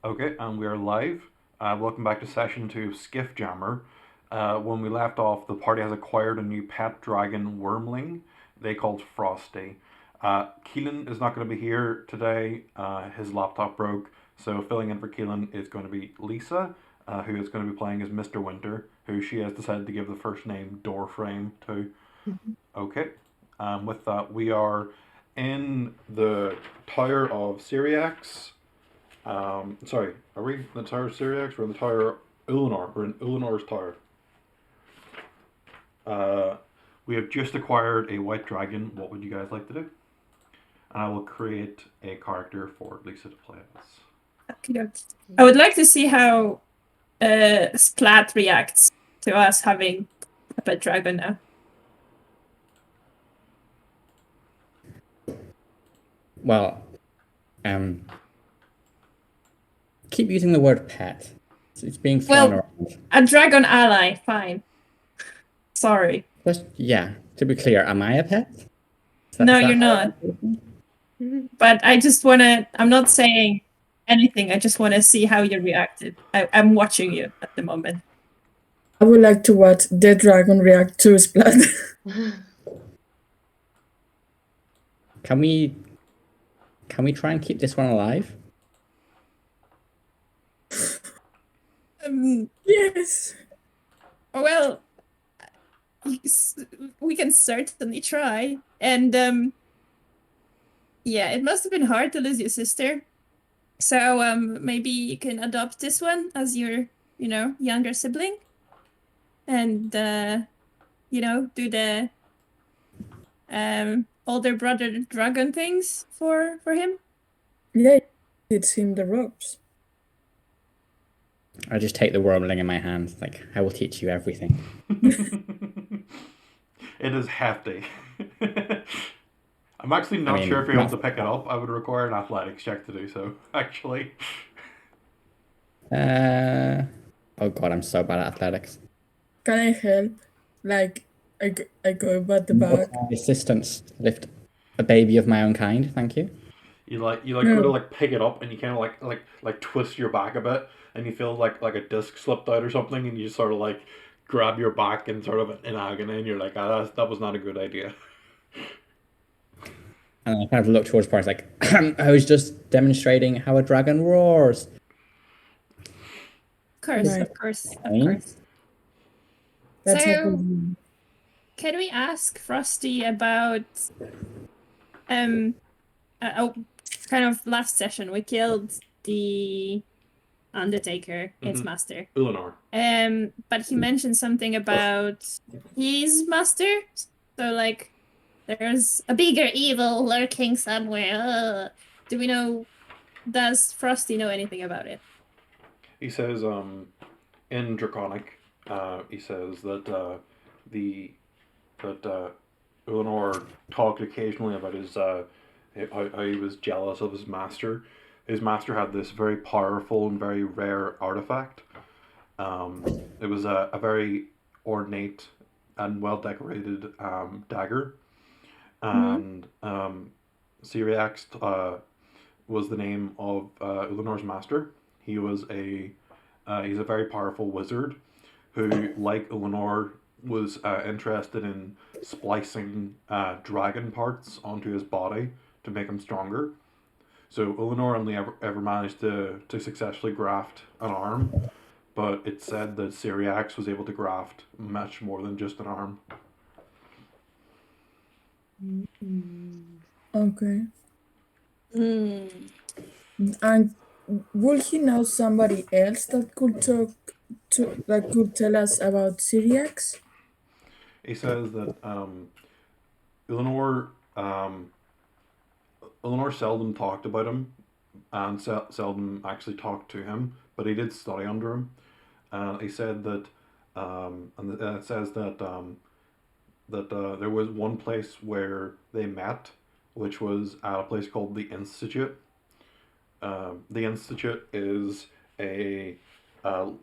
Okay, and we are live. Welcome back to session 2 of Skiffjammer. When we left off, the party has acquired a new pet dragon wormling they called Frosty. Keelan is not going to be here today. His laptop broke, so filling in for Keelan is going to be Lisa, who is going to be playing as Mr. Winter, who she has decided to give the first name Doorframe to. Okay, with that, we are in the Tower of Syriax. Sorry, are we in the Tower of Syriax? We're in the Tower of Ulanor. We're in Ulanor's Tower. Uh, we have just acquired a white dragon. What would you guys like to do? And I will create a character for Lisa to play as. Okay. I would like to see how Splat reacts to us having a pet dragon now. Well, keep using the word pet. It's being thrown around. A dragon ally, fine. Sorry. Yeah, to be clear, am I a pet? No, you're not. But I just want to, I'm not saying anything. I just want to see how you reacted. I'm watching you at the moment. I would like to watch the dragon react to Splat. Can we try and keep this one alive? Yes. Well, we can certainly try. And yeah, it must have been hard to lose your sister. So maybe you can adopt this one as your, younger sibling. And do the older brother dragon things for him. Yeah, it's him the ropes. I just take the wormling in my hand, like, I will teach you everything. It is hefty. I'm actually not sure if you're able to pick it up. I would require an athletics check to do so, actually. Oh god, I'm so bad at athletics. Can I help? Like, I go about the back. Assistance lift a baby of my own kind, thank you. You go to pick it up and you kind of like twist your back a bit and you feel like a disc slipped out or something and you just sort of like grab your back and sort of in agony and you're like, that was not a good idea. And I kind of look towards Boris like, I was just demonstrating how a dragon roars. Of course. That's so, can we ask Frosty about kind of last session we killed the Undertaker, its master. Ulanor. But he mentioned something about his master. So like there's a bigger evil lurking somewhere. Do we know, does Frosty know anything about it? He says, in Draconic, he says that Ulanor talked occasionally about his how he was jealous of his master. His master had this very powerful and very rare artifact. It was a very ornate and well decorated dagger, and Syriax was the name of Ulinor's master. He was he's a very powerful wizard who, like Ulinor, was interested in splicing dragon parts onto his body to make him stronger. So Ulinor only ever managed to successfully graft an arm, but it's said that Syriax was able to graft much more than just an arm. Okay. And would he know somebody else that could could tell us about Syriax? He says that Eleanor seldom talked about him and seldom actually talked to him, but he did study under him. He said that, and it says that there was one place where they met, which was at a place called the Institute. The Institute is a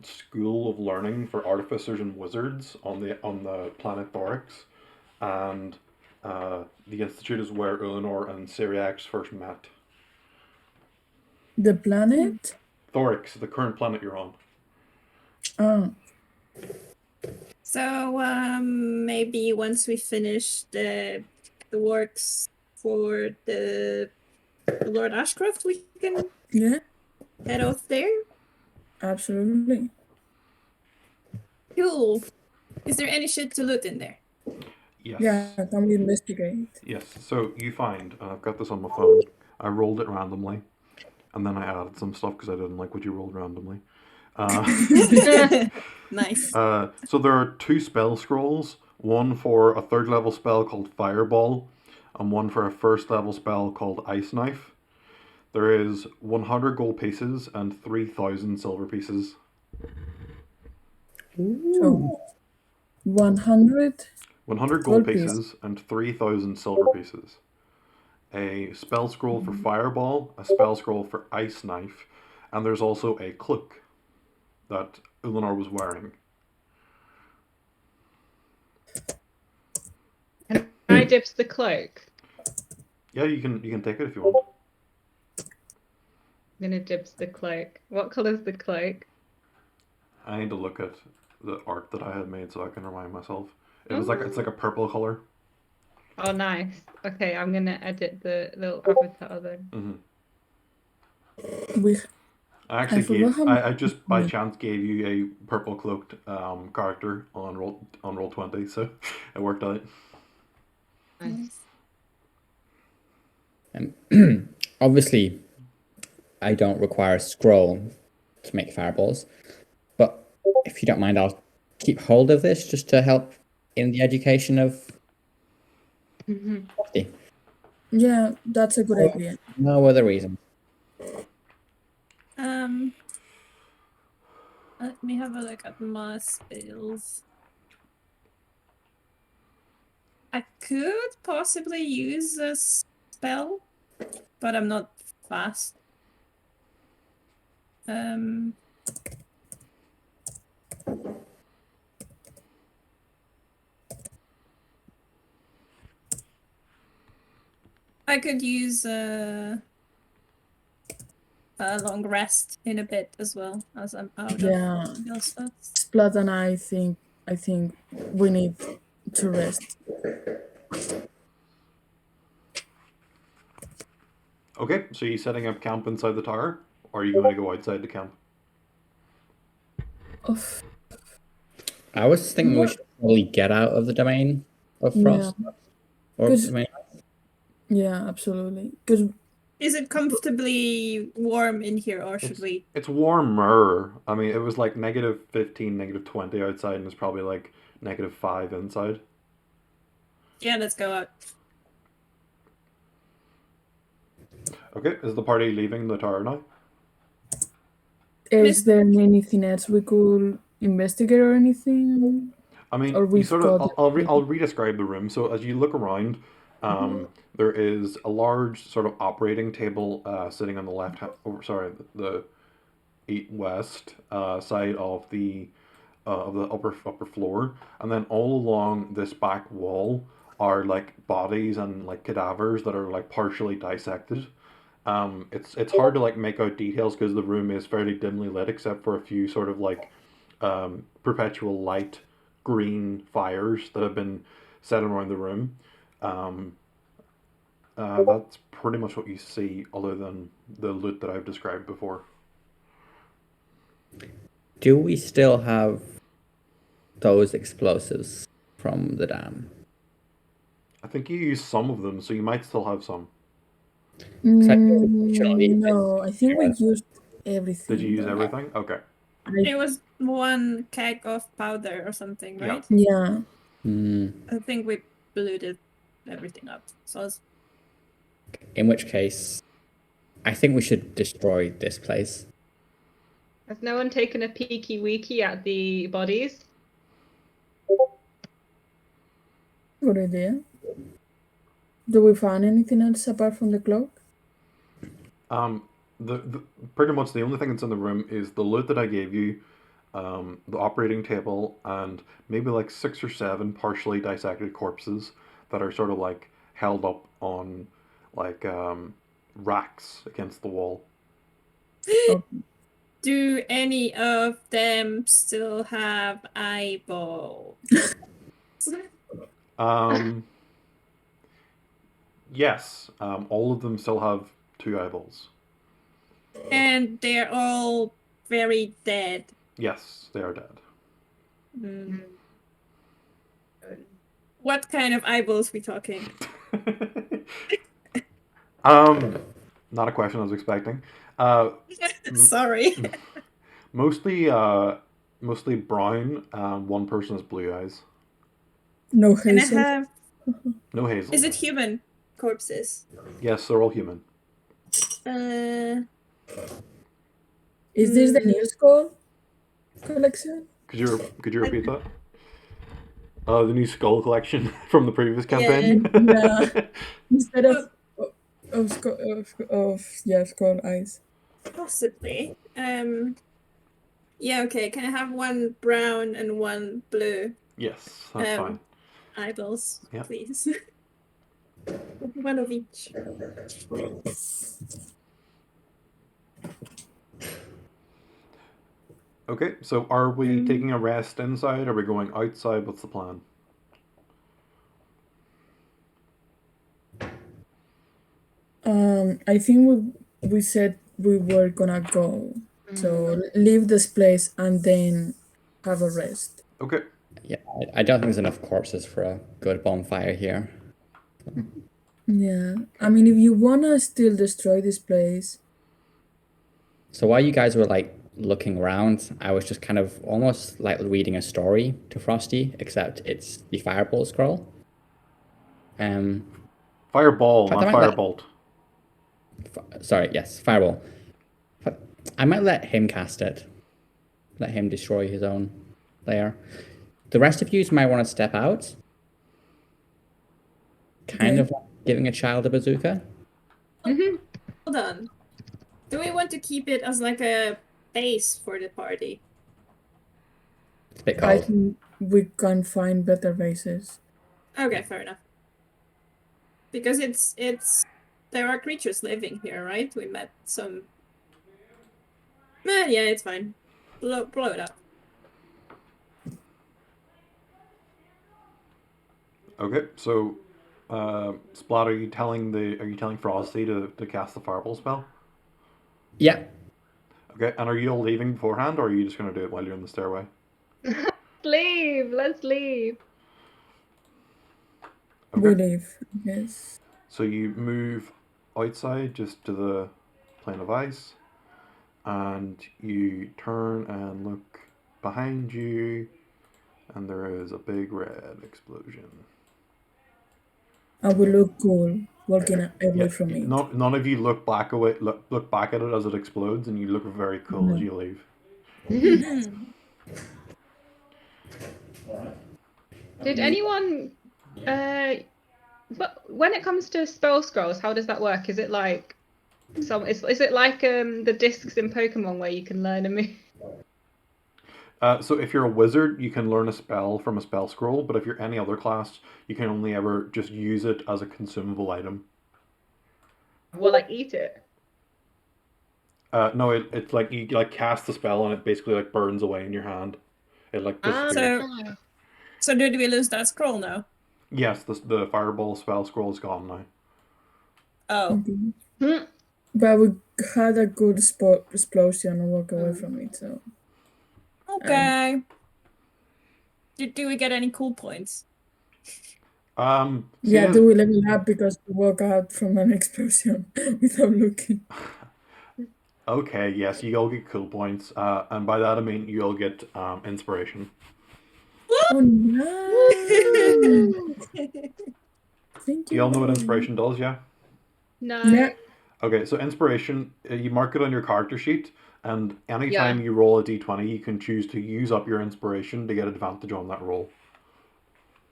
school of learning for artificers and wizards on the planet Thorax, and the Institute is where Ulanor and Syriax first met. The planet? Thorix, the current planet you're on. Oh, So maybe once we finish the works for the Lord Ashcroft, we can yeah, head off there. absolutely. Cool. Is there any shit to loot in there? Yes. Yeah, can we investigate? Yes. So you find, and I've got this on my phone. I rolled it randomly, and then I added some stuff because I didn't like what you rolled randomly. Nice. So there are 2 spell scrolls, one for a 3rd level spell called Fireball, and one for a 1st level spell called Ice Knife. There is 100 gold pieces and 3,000 silver pieces. So 100 100 gold gold piece. pieces and 3,000 silver pieces. A spell scroll for Fireball, a spell scroll for Ice Knife, and there's also a cloak that Ulanor was wearing. Can I dibs the cloak? Yeah, you can take it if you want. I'm gonna dibs the cloak. What colour's the cloak? I need to look at the art that I had made so I can remind myself. It's like a purple color. Oh, nice. Okay, I'm gonna edit the little avatar then. We I actually forgot how I just by chance gave you a purple cloaked character on Roll20, so it worked out. Nice. Obviously, I don't require a scroll to make fireballs, but if you don't mind, I'll keep hold of this just to help in the education of. yeah, that's a good idea. No other reason. Let me have a look at my spells. I could possibly use a spell, but I'm not fast. I could use a long rest in a bit as well, as I'm out Yeah. of spell slots. Splat and I think we need to rest. Okay, so you setting up camp inside the tower, or are you going to go outside the camp? Oof. I was thinking we What- should probably get out of the domain of Yeah. frost. Or 'Cause- domain. Yeah, absolutely. Because Is it comfortably warm in here, or should we? It's warmer. I mean, it was like -15, -20 outside, and it's probably like -5 inside. Yeah, let's go out. Okay, is the party leaving the tower now? is there anything else we could investigate or anything? I mean, Or you we've sort of. got I'll re-describe the room. So as you look around, there is a large sort of operating table sitting on the left hand. Oh, sorry, the west side of the upper floor, and then all along this back wall are like bodies and like cadavers that are like partially dissected. It's hard to like make out details because the room is fairly dimly lit, except for a few sort of like perpetual light green fires that have been set around the room. That's pretty much what you see, other than the loot that I've described before. Do we still have those explosives from the dam? I think you used some of them, so you might still have some. No, I think we used everything. Did you use though. everything? Okay. It was one keg of powder or something, Yeah. right? Yeah. I think we looted everything up. So it's... In which case, I think we should destroy this place. Has no one taken a peeky weeky at the bodies? Good idea. Do we find anything else apart from the cloak? The pretty much the only thing that's in the room is the loot that I gave you, the operating table, and maybe like 6 or 7 partially dissected corpses that are sort of like held up on like racks against the wall. Okay. Do any of them still have eyeballs? Yes. All of them still have 2 eyeballs. And they're all very dead. Yes, they are dead. Hmm. What kind of eyeballs we talking? Not a question I was expecting. Sorry. Mostly, mostly brown. One person has blue eyes. No Can I hazel. have? No hazel. Is it human corpses? Yes, they're all human. Is this the new skull collection? Could you repeat that? The new skull collection from the previous campaign. Yeah. Instead of skull eyes. Possibly. Yeah. Okay. Can I have one brown and one blue Yes, that's fine. eyeballs, Yep. please? One of each. Okay, so are we taking a rest inside? Are we going outside? What's the plan? I think we said we were gonna go. So leave this place and then have a rest. Okay. Yeah, I don't think there's enough corpses for a good bonfire here. Yeah. I mean, if you wanna still destroy this place, So while you guys were like looking around, I was just kind of almost like reading a story to Frosty, except it's the fireball scroll. Fireball, But not I might let- firebolt. Sorry, yes, fireball. But I might let him cast it. Let him destroy his own lair. The rest of you might want to step out. Kind Okay. of like giving a child a bazooka. Hold on. Do we want to keep it as like a base for the party? It's a bit I cold. think we can find better bases. Okay, fair enough. Because there are creatures living here, right? We met some. Yeah, it's fine. Blow it up. Okay, so Splat, are you telling Frosty to cast the fireball spell? Yeah. Okay, and are you all leaving beforehand, or are you just gonna do it while you're in the stairway? Leave. Let's leave. We Okay. leave, yes. So you move outside just to the plane of ice, and you turn and look behind you, and there is a big red explosion. And we look cool walking away Yeah, from it. none of you look back back at it as it explodes, and you look very cool as No. you leave. Did anyone but when it comes to spell scrolls, how does that work? Is it like is it like the discs in Pokemon where you can learn a move? So if you're a wizard, you can learn a spell from a spell scroll, but if you're any other class, you can only ever just use it as a consumable item. Well, like eat it. No, it's like you like cast the spell and it basically like burns away in your hand. It like disappears. So did we lose that scroll now? Yes, the fireball spell scroll is gone now. Oh. Okay. But we had a good explosion and walk away from it, so. Okay. Do we get any cool points? So Yeah, do we level up because we walk out from an explosion without looking? Okay, yes, you all get cool points, and by that I mean you all get inspiration. Oh no! Thank Do you all know what very inspiration does? Yeah. No. Yeah. Okay, so inspiration, you mark it on your character sheet, and anytime Yeah. you roll a d20, you can choose to use up your inspiration to get advantage on that roll.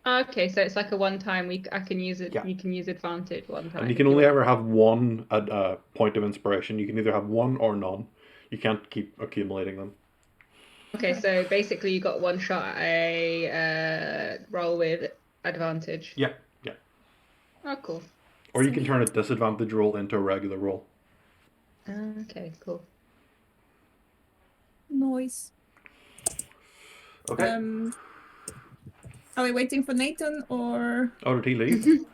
Okay, so it's like a one time I can use it. Yeah. You can use advantage one time. And you if can only want. ever have one point of inspiration. You can either have one or none. You can't keep accumulating them. Okay, so basically you got one shot at a roll with advantage. Yeah, yeah. Oh, cool. Or you can turn a disadvantage roll into a regular roll. Okay, cool. noise. Okay. Are we waiting for Nathan or? Oh, did he leave?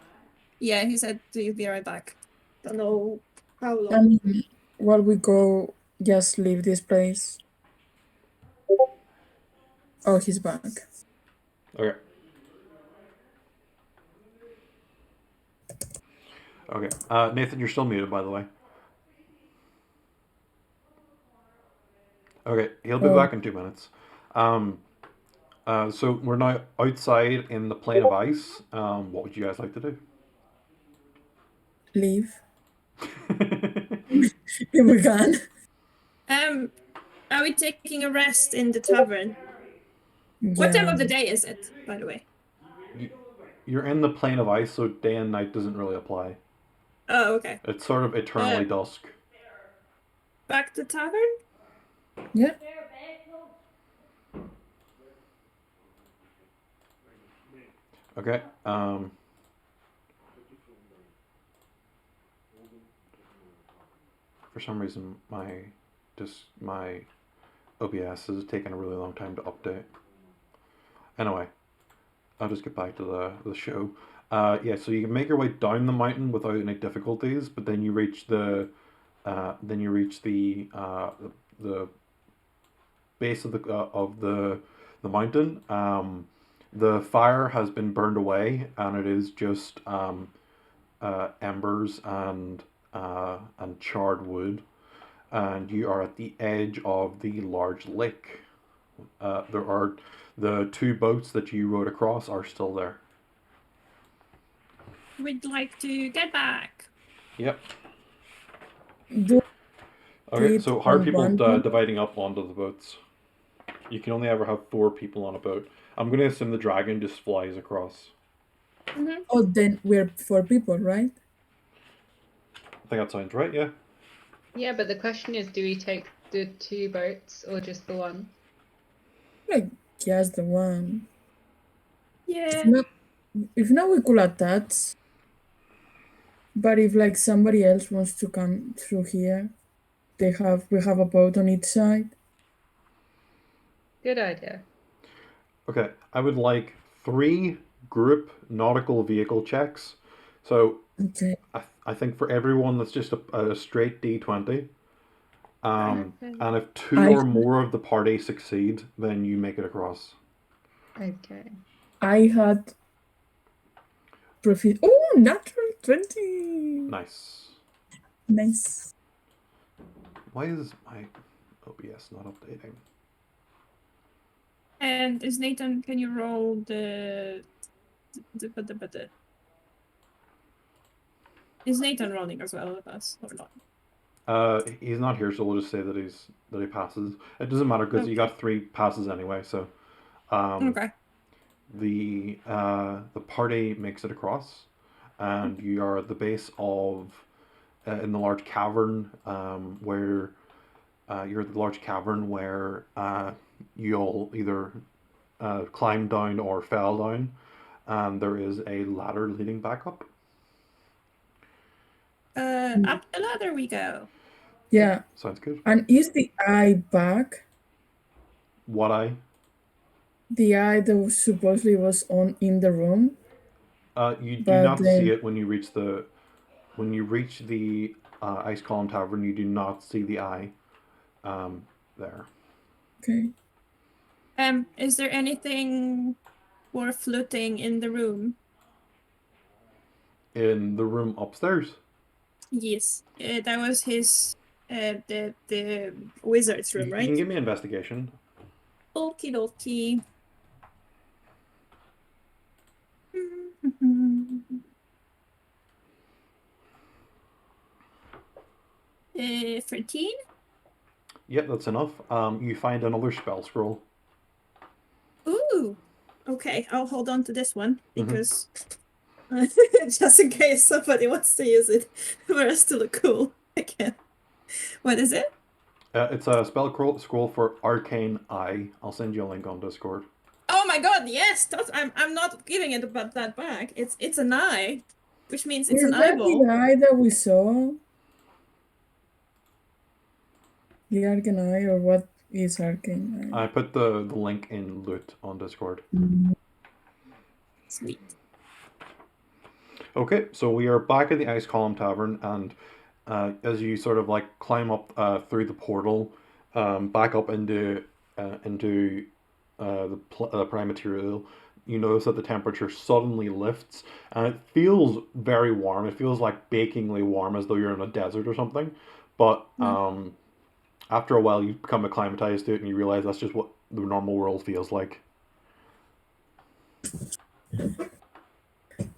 Yeah, he said he'd be right back. Don't know how long. I mean, while we go, just leave this place. Oh, he's back. Okay. Okay. Nathan, you're still muted, by the way. Okay, he'll be Oh. back in 2 minutes. So we're now outside in the plane of ice. What would you guys like to do? Leave. If we can. Are we taking a rest in the tavern? What time of the day is it, by the way? You're in the plane of ice, so day and night doesn't really apply. Oh, okay. It's sort of eternally dusk. Back to tavern? Yeah. Okay. For some reason, my OBS is taking a really long time to update. Anyway, I'll just get back to the show. Yeah, so you can make your way down the mountain without any difficulties, but then you reach the base of the mountain. The fire has been burned away, and it is just embers and charred wood, and you are at the edge of the large lake. There are the 2 boats that you rowed across are still there. We'd like to get back. Yep. Do Okay, it so how are on people one boat? dividing up onto the boats? You can only ever have 4 people on a boat. I'm going to assume the dragon just flies across. Oh, then we're 4 people, right? I think that sounds right, yeah. Yeah, but the question is, do we take the 2 boats or just the one? Like, just the one. Yeah. If not, we could attach. But if like somebody else wants to come through here, we have a boat on each side. Good idea. Okay, I would like 3 group nautical vehicle checks. So Okay. I think for everyone that's just a straight D20. And if 2 or more of the party succeed, then you make it across. Okay. I had natural 20. Nice. Nice. Why is my OBS not updating? And is Nathan, can you roll Is Nathan rolling as well with us or not? He's not here, so we'll just say that he passes. It doesn't matter because you got 3 passes anyway. So, Okay. the party makes it across, and you are at the base of in the large cavern where you're at the large cavern where you'll either climb down or fell down, and there is a ladder leading back up. Up the ladder we go. Yeah. Sounds good. And is the eye back? What eye? The eye that supposedly was on in the room? You do But not see then- it when you reach the Ice Column Tavern. You do not see the eye there. Okay. Is there anything worth looting in the room? In the room upstairs. Yes. That was his the wizard's room, You right? can give me investigation. Okie dokie. 13? Yep, that's enough. You find another spell scroll. Ooh. Okay, I'll hold on to this one Mhm. because just in case somebody wants to use it for us to look cool. I can. What is it? It's a spell scroll for Arcane Eye. I'll send you a link on Discord. Oh my god, yes! I'm not giving it about that back. It's an eye, which means it's Is an that eyeball. the eye that we saw? The Arcane Eye, or what is arcane. I put the link in loot on Discord. Sweet. Okay, so we are back at the Ice Column Tavern, and as you sort of like climb up through the portal, back up into the prime material, you notice that the temperature suddenly lifts, and it feels very warm. It feels like bakingly warm, as though you're in a desert or something. But after a while, you become acclimatized to it, and you realize that's just what the normal world feels like.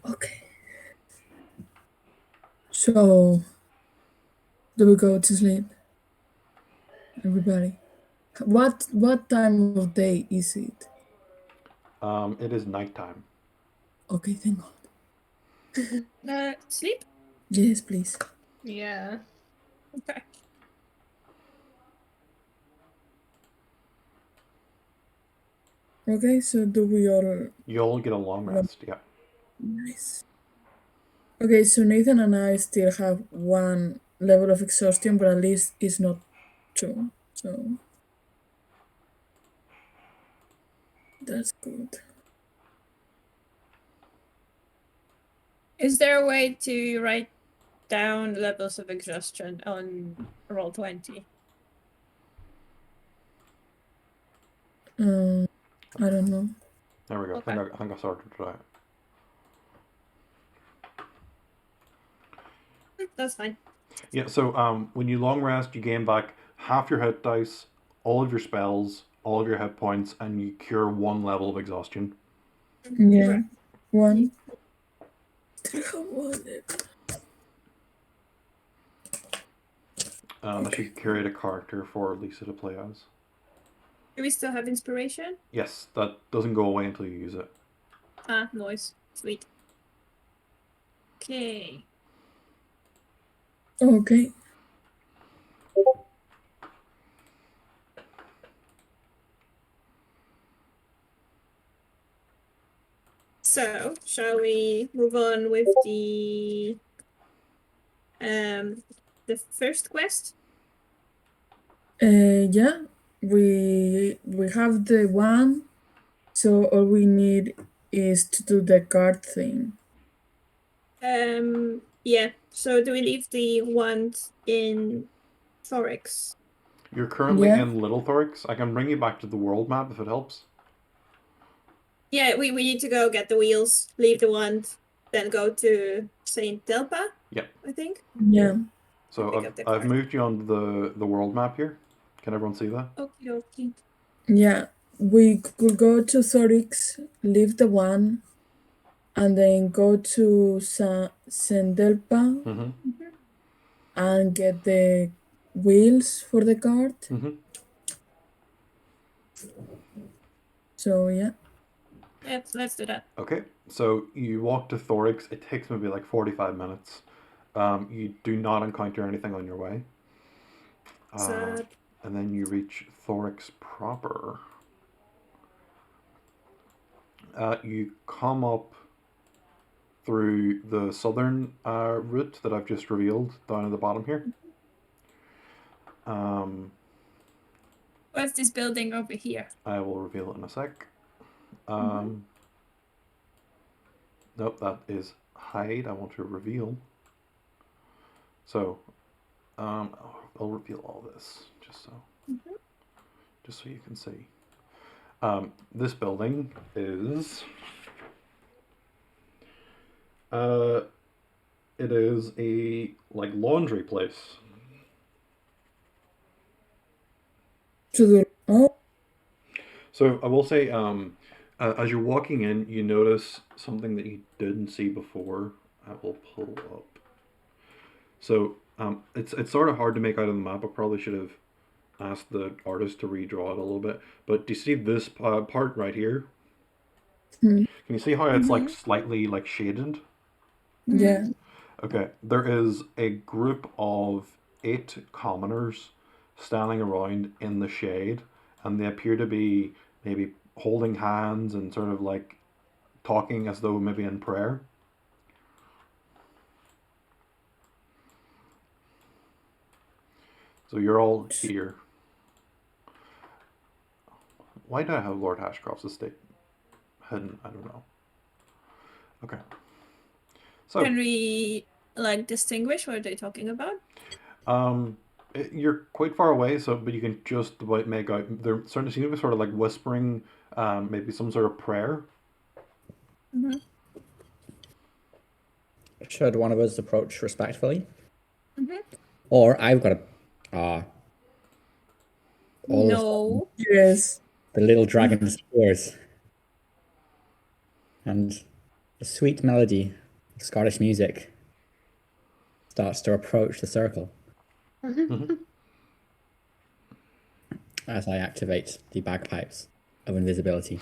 Okay. So, do we go to sleep? Everybody. What time of day is it? It is nighttime. Okay, thank God. Sleep? Yes, please. Yeah. Okay. Okay, so do we all You'll get a long rest. Yeah. nice. Okay, so Nathan and I still have 1 level of exhaustion, but at least it's not 2. So that's good. Is there a way to write down levels of exhaustion on Roll20? I don't know. There we go. Okay. I think I sorted it out. That's fine. Yeah, so when you long rest, you gain back half your hit dice, all of your spells, all of your hit points, and you cure 1 level of exhaustion. Yeah. 1. Still have 1 left. I should create a character for Lisa to play as. Do we still have inspiration? Yes, that doesn't go away until you use it. Ah, noise. Sweet. Okay. Okay. So, shall we move on with the first quest? Yeah. We have the 1, so all we need is to do the card thing. Yeah. So do we leave the wand in Thorax? You're currently Yeah. in Little Thorix. I can bring you back to the world map if it helps. Yeah, we need to go get the wheels, leave the wand, then go to Saint Delpa. Yep. I think. Yeah. So Pick up the I've card. moved you on the world map here. Can everyone see that? Okie dokie. Yeah. We could go to Thorix, leave the 1, and then go to Sendelpa Mm-hmm. and get the wheels for the cart. Mm-hmm. So yeah. Let's do that. Okay, so you walk to Thorix. It takes maybe like 45 minutes. You do not encounter anything on your way. Sad. And then you reach Thorix proper. You come up through the southern route that I've just revealed down at the bottom here. What's this building over here? I will reveal it in a sec. Nope, that is hide. I want to reveal. So, I'll reveal all this just so you can see. This building is it is a like laundry place. To the So I will say, as you're walking in, you notice something that you didn't see before. I will pull up. So it's sort of hard to make out on the map. I probably should have asked the artist to redraw it a little bit. But do you see this part right here? Hmm. Can you see how it's like slightly like shaded? Yeah. Okay, there is a group of 8 commoners standing around in the shade, and they appear to be maybe holding hands and sort of like talking as though maybe in prayer. So you're all here. Why do I have Lord Ashcroft's estate hidden? I don't know. Okay. So, Can we like distinguish what they're talking about? you're quite far away, but you can just about make out. They're starting to seem to be sort of like whispering, maybe some sort of prayer. Mm-hmm. Should one of us approach respectfully? Mm-hmm. Or I've got a all of No. Yes. the little dragon's tears. And the sweet melody of Scottish music starts to approach the circle as I activate the bagpipes of invisibility.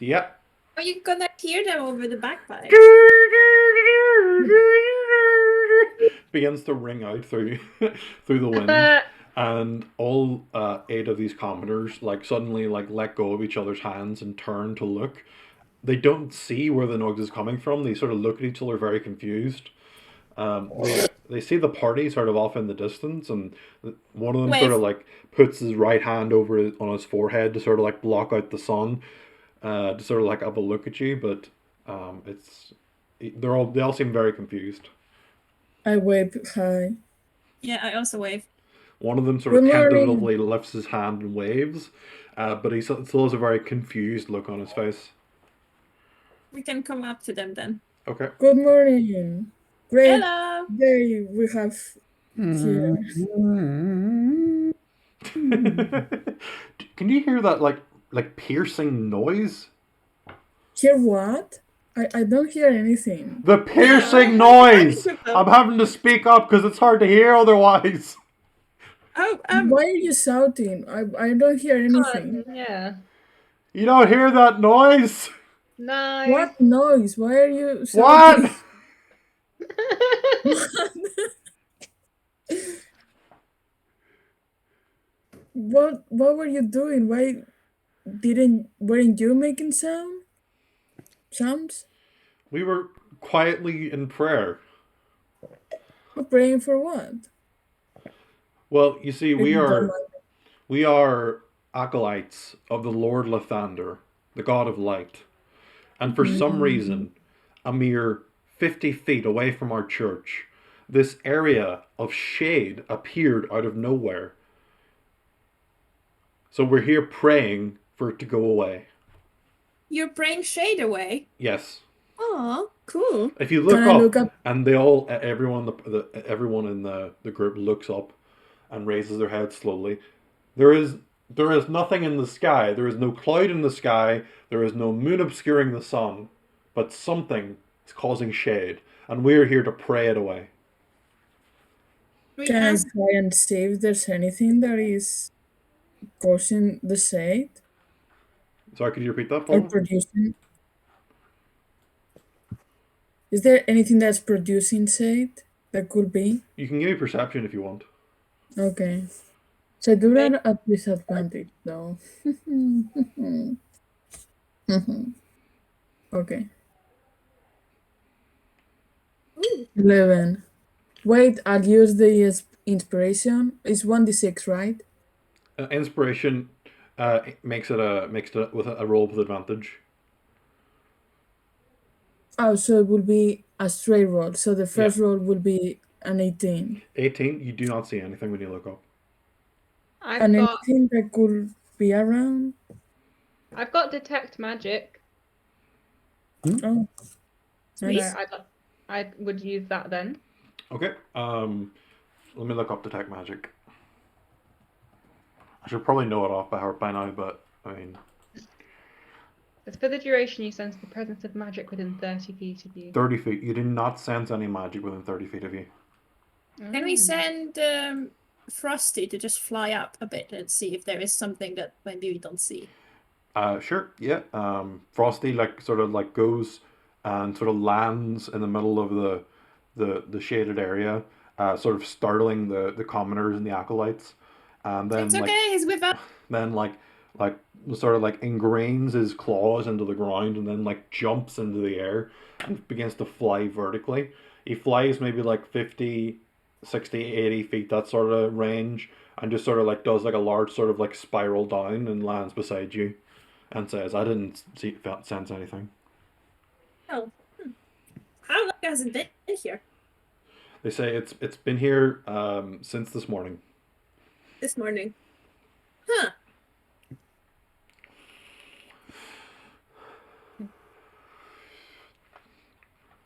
Yep. Are you gonna hear them over the bagpipes? Begins to ring out through through the wind, and all 8 of these commoners like suddenly like let go of each other's hands and turn to look. They don't see where the noise is coming from. They sort of look at each other very confused. They see the party sort of off in the distance, and one of them sort of like puts his right hand on his forehead to sort of like block out the sun, to sort of like have a look at you. But they all seem very confused. I wave hi. Yeah, I also wave. One of them sort of Good morning. tentatively lifts his hand and waves, but he still has a very confused look on his face. We can come up to them then. Okay. Good morning. Great Hello. day we have here. Can you hear that like piercing noise? Hear what? I don't hear anything. The piercing noise! I'm having to speak up because it's hard to hear otherwise. Oh, Why are you shouting? I don't hear anything. Yeah. You don't hear that noise? No. What noise? Why are you shouting? What? What were you doing? Why weren't you making sounds? We were quietly in prayer. Praying for what? Well, you see, If you don't we are acolytes of the Lord Lathander, the god of light. And for some reason, a mere 50 feet away from our church, this area of shade appeared out of nowhere. So we're here praying for it to go away. you're praying shade away. Yes. Oh, cool. If you look Can I up, look up? and they all, everyone in the group looks up and raises their head slowly. There is nothing in the sky. There is no cloud in the sky. There is no moon obscuring the sun. But something is causing shade, and we're here to pray it away. We Can I ask, try and see if there's anything that is causing the shade Sorry, could you repeat that, or Paul? producing? Is there anything that's producing shade that could be? You can give me perception if you want. Okay. So I do that at disadvantage though. Okay. ooh, 11. Wait, I'll use the inspiration. It's 1d6, right? Inspiration makes it with a roll with advantage. Oh, so it will be a straight roll. So the first roll will be an 18. 18. You do not see anything when you look up. And anything that could be around? I've got detect magic. Oh. Sweet. Nice. So I would use that then. Okay. Let me look up detect magic. I should probably know it off by heart by now, but I mean, It's for the duration you sense the presence of magic within 30 feet of you. 30 feet. You do not sense any magic within 30 feet of you. can we send Frosty to just fly up a bit and see if there is something that maybe we don't see? Sure. Yeah. Frosty sort of goes and sort of lands in the middle of the shaded area, sort of startling the commoners and the acolytes, and then It's okay, he's with us. then sort of ingrains his claws into the ground and then jumps into the air and begins to fly vertically. He flies maybe 50 60, 80 feet, that sort of range, and just sort of like does like a large sort of like spiral down and lands beside you, and says, "I didn't sense anything." Oh, how long has it been here? They say it's been here since this morning. This morning. Huh.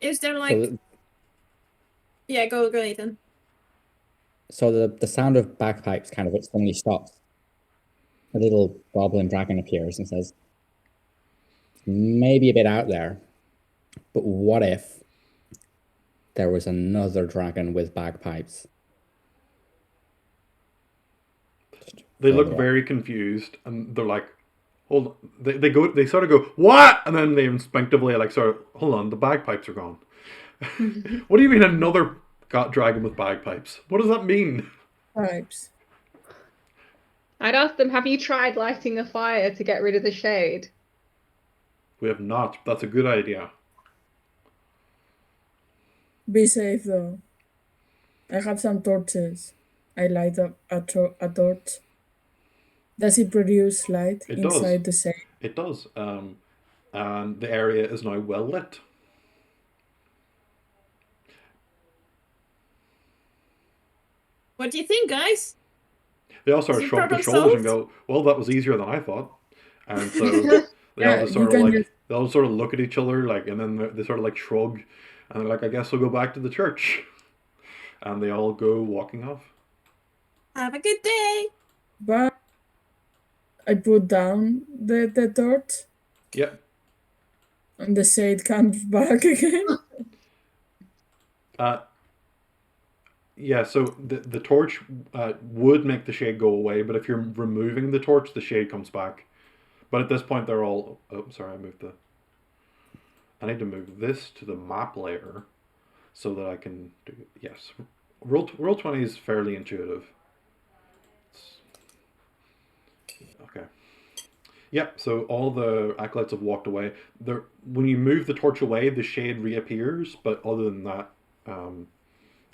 Is there like... So, Yeah, go, Ethan. so the sound of bagpipes kind of suddenly stops. A little goblin dragon appears and says, maybe a bit out there, but what if there was another dragon with bagpipes? They look Further up. very confused, and they're like, "Hold on." They sort of go, "What?" And then they instinctively like sort of, "Hold on, the bagpipes are gone." What do you mean another dragon with bagpipes? What does that mean? Pipes. I'd ask them, have you tried lighting a fire to get rid of the shade? We have not. That's a good idea. Be safe though. I have some torches. I light up a torch. Does it produce light It does. inside the safe? It does. And the area is now well lit. What do you think, guys? They all sort Is of it shrug their problem shoulders and solved? go, "Well, that was easier than I thought." And so they all Yeah, just you sort of can like just- they all sort of look at each other like, and then they sort of like shrug, and they're like, "I guess we'll go back to the church." And they all go walking off. Have a good day. But I put down the torch Yep. and the shade comes back again. Yeah, so the torch would make the shade go away, but if you're removing the torch, the shade comes back. But at this point, they're all... Oh, sorry, I need to move this to the map layer so that I can do... Yes. Roll 20 is fairly intuitive. Okay. Yep, so all the acolytes have walked away. When you move the torch away, the shade reappears, but other than that,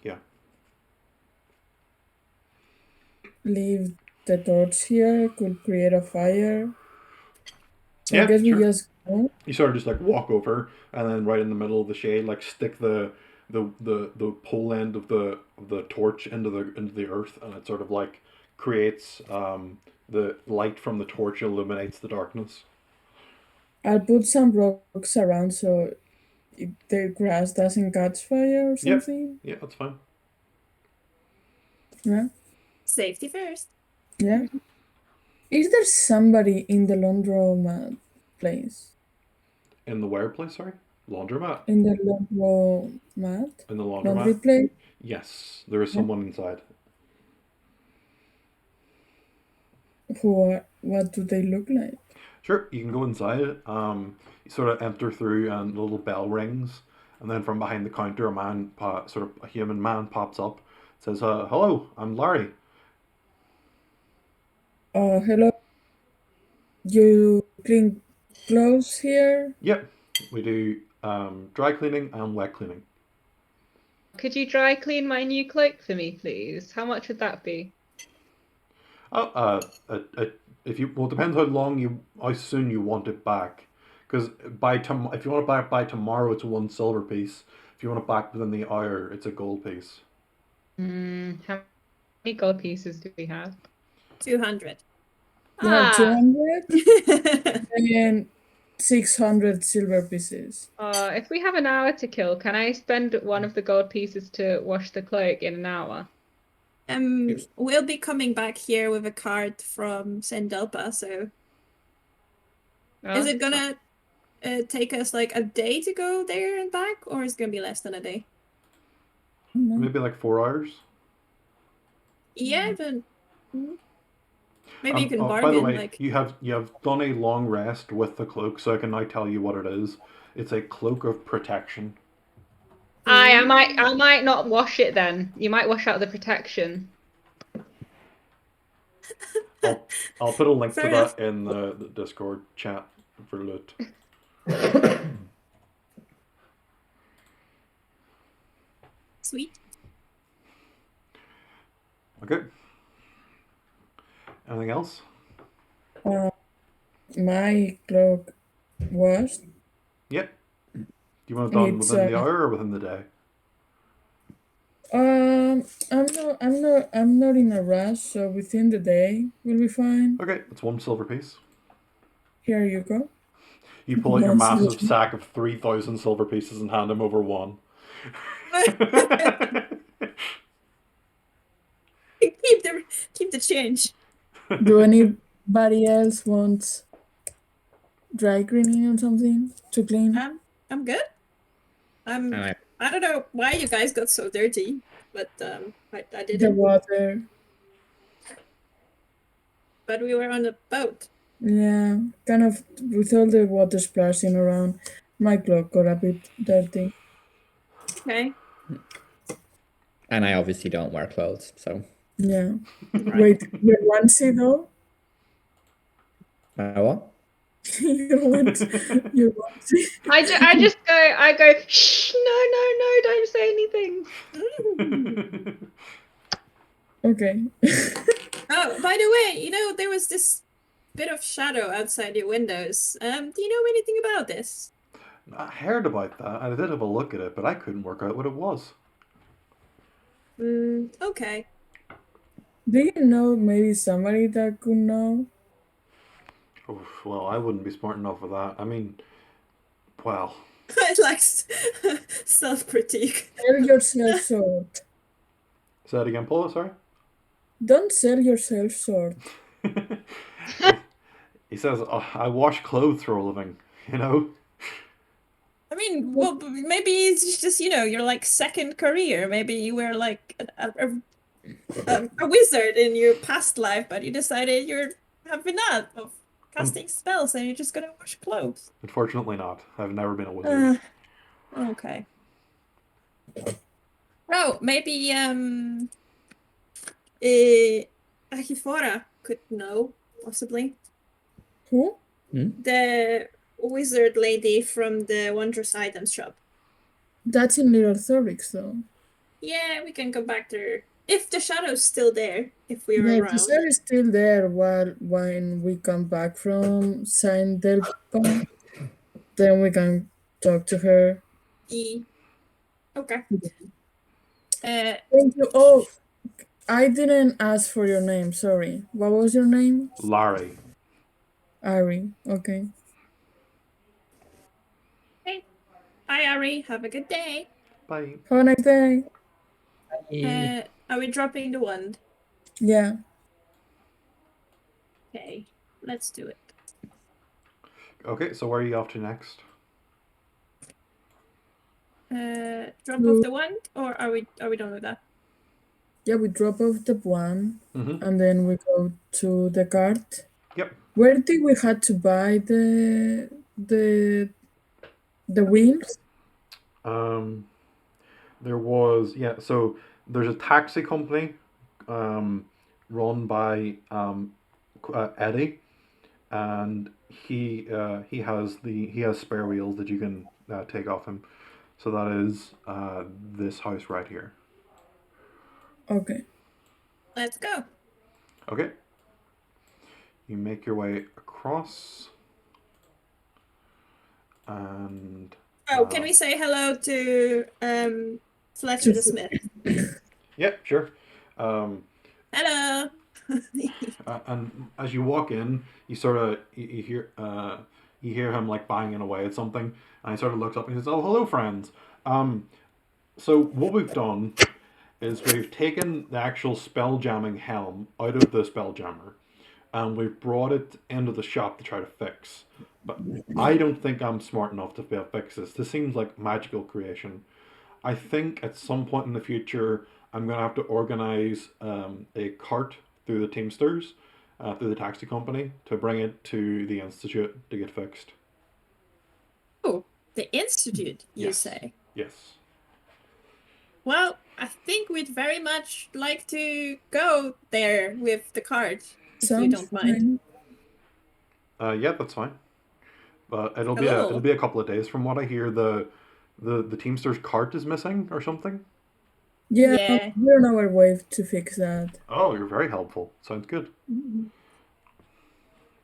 yeah. Leave the torch here, could create a fire. So I Yeah, guess we sure. just go. You sort of just like walk over, and then right in the middle of the shade, like stick the pole end of the torch into the earth, and it sort of like creates the light from the torch illuminates the darkness. I'll put some rocks around so the grass doesn't catch fire or Yep. something. Yeah, that's fine. Yeah. Safety first. Yeah. Is there somebody in the laundromat place? In the where place, sorry? Laundromat. In the laundromat? In the Laundry laundromat. place? Yes, there is someone inside. What do they look like? Sure, you can go inside. You sort of enter through, and the little bell rings, and then from behind the counter, sort of a human man, pops up. Says, "Hello, I'm Larry." Hello. You clean clothes here? Yep, we do dry cleaning and wet cleaning. Could you dry clean my new cloak for me, please? How much would that be? Oh, if you well, it depends how soon you want it back. Because if you want it back by tomorrow, it's 1 silver piece. If you want it back within the hour, it's a gold piece. How many gold pieces do we have? 200. You have 200 That's and 600 silver pieces. If we have an hour to kill, can I spend one of the gold pieces to wash the cloak in an hour? We'll be coming back here with a cart from Sendelpa, so is it gonna take us like a day to go there and back, or is it gonna be less than a day? Maybe like 4 hours. Yeah, but maybe you can By the bargain. way, Like, you have done a long rest with the cloak, so I can now tell you what it is. It's a cloak of protection. I might not wash it then. You might wash out the protection. I'll put a link Fair to enough. that in the Discord chat for loot. sweet. Okay. Anything else? My clock was. Yep. Do you want it done It's within the hour or within the day? I'm not in a rush, so within the day will be fine. Okay, it's 1 silver piece. Here you go. You pull out your One massive silver. sack of 3,000 silver pieces and hand him over one. keep the change. Do anybody else want dry cleaning or something to clean? I'm good. And I don't know why you guys got so dirty, but I The didn't. water. But we were on a boat. Yeah, kind of with all the water splashing around. My clock got a bit dirty. Okay. I obviously don't wear clothes, so Yeah. Right. Wait, your onesie though? my what? your onesie. I go, shh, no, don't say anything. Okay. Oh, by the way, there was this bit of shadow outside your windows. Do you know anything about this? I heard about that. I did have a look at it, but I couldn't work out what it was. Okay. Do you know maybe somebody that could know? Oof, well, I wouldn't be smart enough for that. I mean, well, I like self-critique. Sell yourself short. say that again, Paula, sorry? Don't sell yourself short. He says, oh, I wash clothes for a living, you know? I mean, well, maybe it's just, your like second career. Maybe you were like a wizard in your past life, but you decided you're have enough of casting spells and you're just gonna wash clothes. Unfortunately not. I've never been a wizard. Okay. Oh, maybe Ahifora could know, possibly. Who? The wizard lady from the Wondrous Items shop. That's in Little Thorix though. Yeah, we can go back there. If the shadow's still there, if we're Yeah, around. the cell is still there when we come back from Saint Delpon. Then we can talk to her. Okay. Thank you. Oh, I didn't ask for your name. Sorry. What was your name? Larry. Ari. Okay. Hey. Hi, Ari. Have a good day. Bye. Have a nice day. Are we dropping the wand? Yeah. Okay, let's do it. Okay, so where are you off to next? Drop off the wand, or are we done with that? Yeah, we drop off the one Mm-hmm. and then we go to the cart. Yep. Where did we had to buy the wheels? There was so there's a taxi company run by Eddie, and he has spare wheels that you can take off him. So that is this house right here. Okay. Let's go. Okay. You make your way across, and Oh, can we say hello to Fletcher the Smith? yep, sure. Hello. And as you walk in, you sort of you hear him like banging away at something, and he sort of looks up and he says, "Oh, hello, friends." So what we've done is we've taken the actual spell jamming helm out of the spell jammer, and we've brought it into the shop to try to fix. But I don't think I'm smart enough to be able to fix this. This seems like magical creation. I think at some point in the future, I'm going to have to organize a cart through the Teamsters, through the taxi company, to bring it to the Institute to get fixed. Oh, the Institute, you Yes. say? Yes. Well, I think we'd very much like to go there with the cart, if you don't mind. Yeah, that's fine. But it'll Hello. be a couple of days. From what I hear, the Teamsters cart is missing or something. Yeah, Yeah. we're on our way to fix that. Oh, you're very helpful. Sounds good.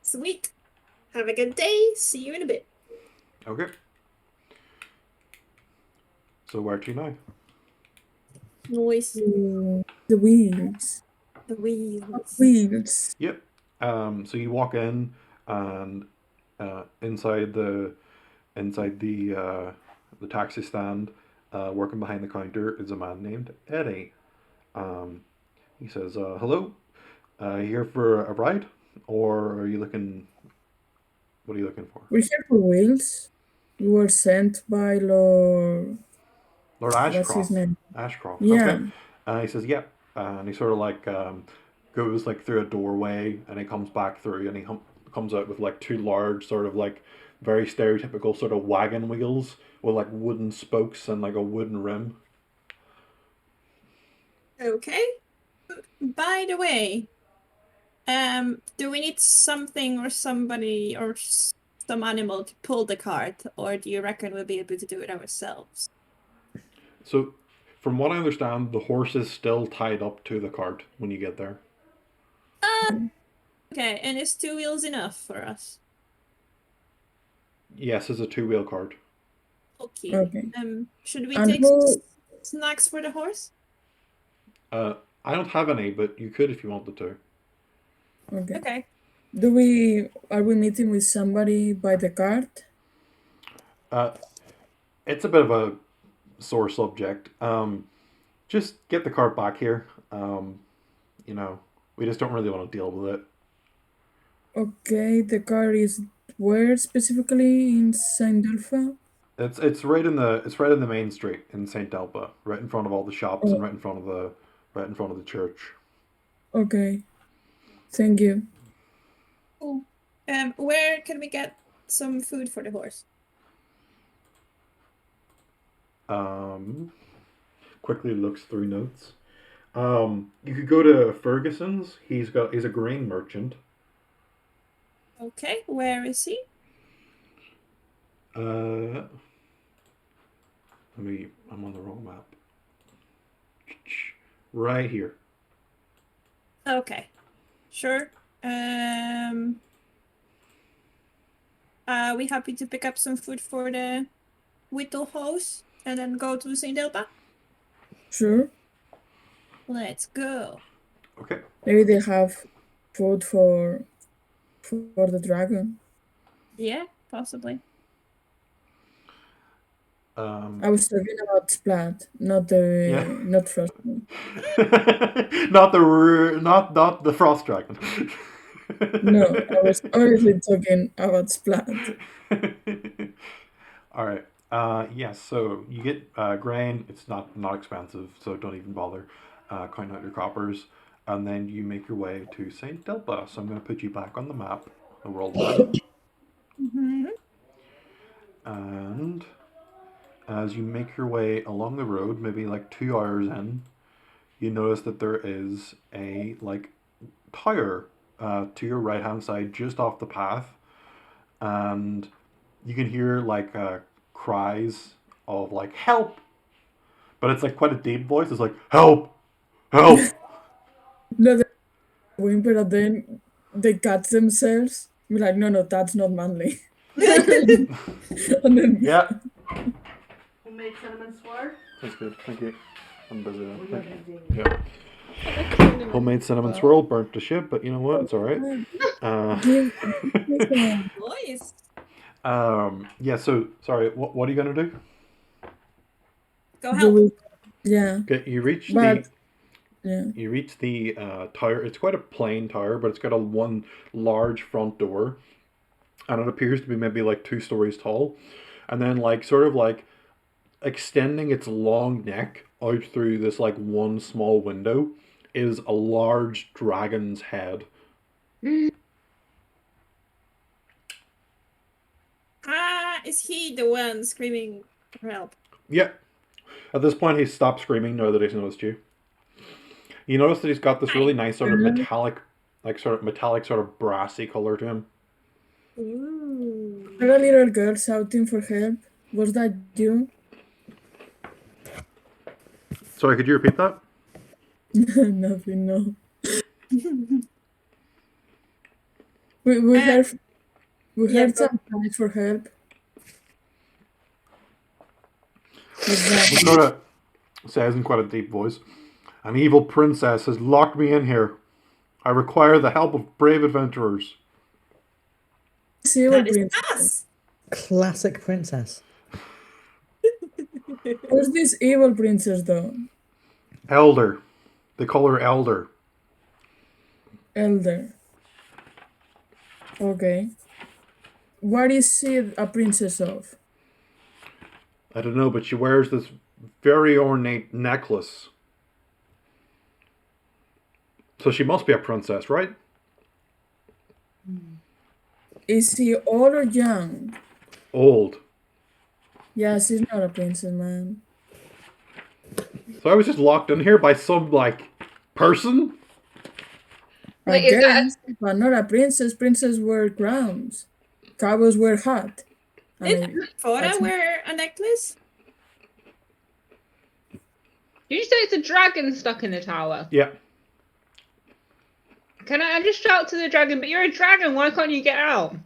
Sweet. Have a good day. See you in a bit. Okay. So where to now? Noise. The wheels. The wheels. Wheels. Yep. So you walk in, and inside the taxi stand, working behind the counter, is a man named Eddie. He says, "Hello, here for a ride, or are you looking? What are you looking for?" We're here for wheels. We were sent by Lord. Lord What's his Ashcroft. name? Ashcroft. Okay. Yeah. He says, "Yep." And he sort of like goes like through a doorway, and he comes back through, and he comes out with like two large, sort of like very stereotypical sort of wagon wheels with like wooden spokes and like a wooden rim. Okay. By the way, do we need something or somebody or some animal to pull the cart, or do you reckon we'll be able to do it ourselves? So, from what I understand, the horse is still tied up to the cart when you get there. Okay, and is 2 wheels enough for us? Yes, it's a two-wheel cart. Okay. Okay. Should we And take some who? snacks for the horse? I don't have any, but you could if you wanted to. Okay. Okay. Are we meeting with somebody by the cart? Uh, it's a bit of a sore subject. Just get the cart back here. You know, we just don't really want to deal with it. Okay, the car is where specifically in Saint Delphi? It's right in the main street in Saint Delpa, right in front of all the shops and Oh, right in front of the church. okay. Thank you. Cool. Where can we get some food for the horse? Um, quickly looks through notes. You could go to Ferguson's. He's a grain merchant. Okay, where is he? Let me. I'm on the wrong map. Right here. Okay, sure. Are we happy to pick up some food for the Whittle house and then go to St. Delpa? Sure. Let's go. Okay. Maybe they have food for the dragon. Yeah, possibly. I was talking about Splat, Yeah. not Frostmourne. Not the frost dragon. No, I was honestly talking about Splat. All right. Yes. So you get grain. It's not expensive, so don't even bother counting out your coppers. And then you make your way to Saint Delpa. So I'm going to put you back on the map, the world map. Mm-hmm. And as you make your way along the road, maybe like 2 hours in, you notice that there is a like tower to your right hand side, just off the path, and you can hear like cries of like help, but it's like quite a deep voice. It's like help, help. No, they whimper and then they catch themselves. We're like, no, that's not manly. And then Yeah, Homemade cinnamon swirl. that's good. Thank you. I'm busy now. Oh, Thank you're you. busy. Yeah. Homemade cinnamon swirl, burnt to shit, but you know what? It's all right. give some. Nice. Yeah. So sorry. What are you gonna do? Go Do help. we? Yeah, Okay, but yeah. you reach the tower. It's quite a plain tower, but it's got a one large front door, and it appears to be maybe like 2 stories tall, and then like sort of like extending its long neck out through this like one small window is a large dragon's head. Is he the one screaming for help? Yeah. At this point, he's stopped screaming now that he's noticed you. You notice that he's got this really nice sort of metallic, sort of brassy color to him. Ooh. There are little girls shouting for help. Was that you? Sorry, could you repeat that? Nothing, no. We heard yeah, some cries for help. What's He that? sort of says in quite a deep voice, "An evil princess has locked me in here. I require the help of brave adventurers." See that what is princess. us. Classic princess. Who's this evil princess though? Elder. They call her Elder. Elder. Okay. What is she a princess of? I don't know, but she wears this very ornate necklace. So she must be a princess, right? Is she old or young? Old. Yeah, she's not a princess, man. So I was just locked in here by some, like, person? I Wait, is that guess, but not a princess. Princess wear crowns. Cowboys wear hat. Did Fora that's- wear a necklace? Did you say it's a dragon stuck in the tower? Yeah. Can I just shout to the dragon, but you're a dragon, why can't you get out?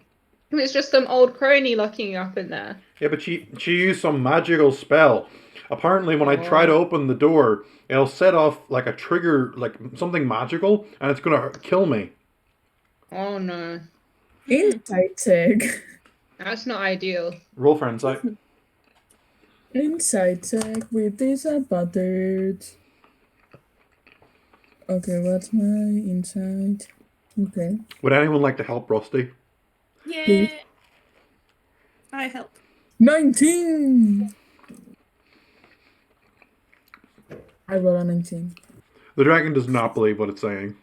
It's just some old crony locking you up in there. Yeah, but she used some magical spell. Apparently, when I try to open the door, it'll set off, like, a trigger, like, something magical, and it's gonna kill me. Oh no. Insight check. That's not ideal. Roll for insight. Insight check with disadvantage. Okay, what's my insight? Okay. Would anyone like to help Rusty? Yeah. I help. 19! I rolled a 19. The dragon does not believe what it's saying.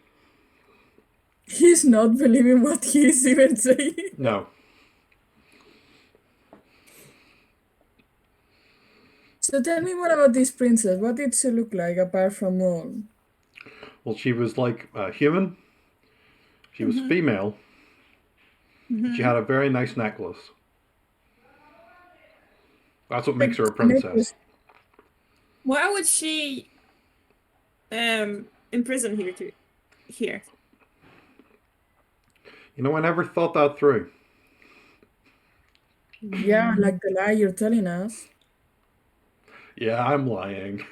He's not believing what he's even saying. No. So tell me more about this princess. What did she look like apart from all? Well, she was like human. She was female. She had a very nice necklace. That's what makes her a princess. Why would she imprison here? You know, I never thought that through. Yeah, like the lie you're telling us. Yeah, I'm lying.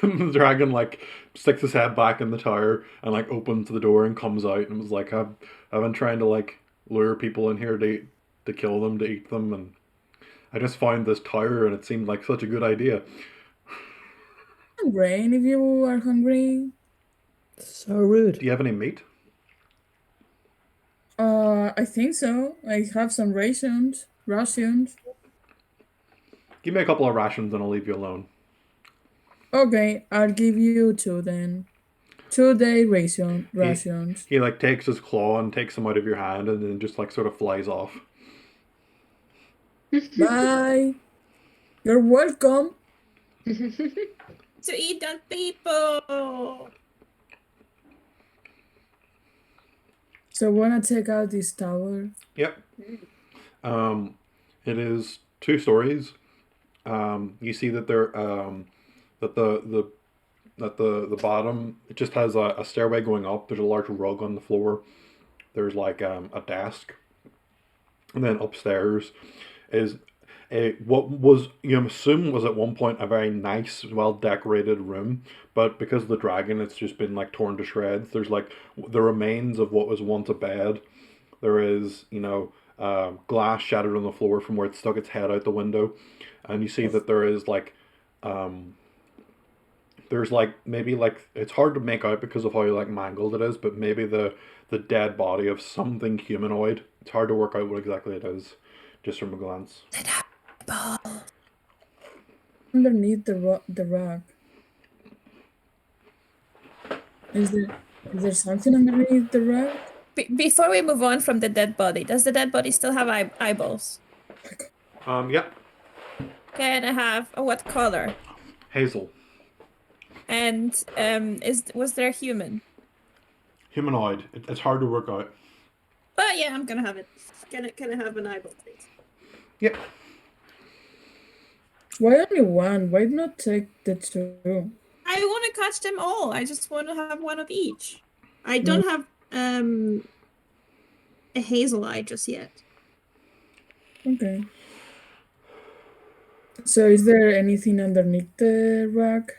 The dragon like sticks his head back in the tower and like opens the door and comes out and was like, I've been trying to like lure people in here to kill them, to eat them, and I just found this tower and it seemed like such a good idea. Rain, if you are hungry. So rude. Do you have any meat? I think so. I have some rations. Give me a couple of rations and I'll leave you alone. Okay, I'll give you 2 then. 2-day rations. He like takes his claw and takes them out of your hand and then just like sort of flies off. Bye. You're welcome. To eat on people. So wanna check out this tower? Yep. It is 2 stories. You see that there that the bottom, it just has a stairway going up. There's a large rug on the floor. There's like a desk, and then upstairs is what was, you assume, was at one point a very nice, well decorated room, but because of the dragon, it's just been like torn to shreds. There's like the remains of what was once a bed. There is, glass shattered on the floor from where it stuck its head out the window, and you see that there is like there's like maybe like, it's hard to make out because of how like mangled it is, but maybe the dead body of something humanoid. It's hard to work out what exactly it is just from a glance. Underneath the rug. Is there something underneath the rug? Before we move on from the dead body, does the dead body still have eyeballs? Yeah. Can I have what color? Hazel. And was there a human? Humanoid. It's hard to work out. But yeah, I'm gonna have it. Can I have an eyeball, please? Yep. Why only one? Why not take the two? I want to catch them all. I just want to have one of each. I No. don't have a hazel eye just yet. Okay. So is there anything underneath the rug?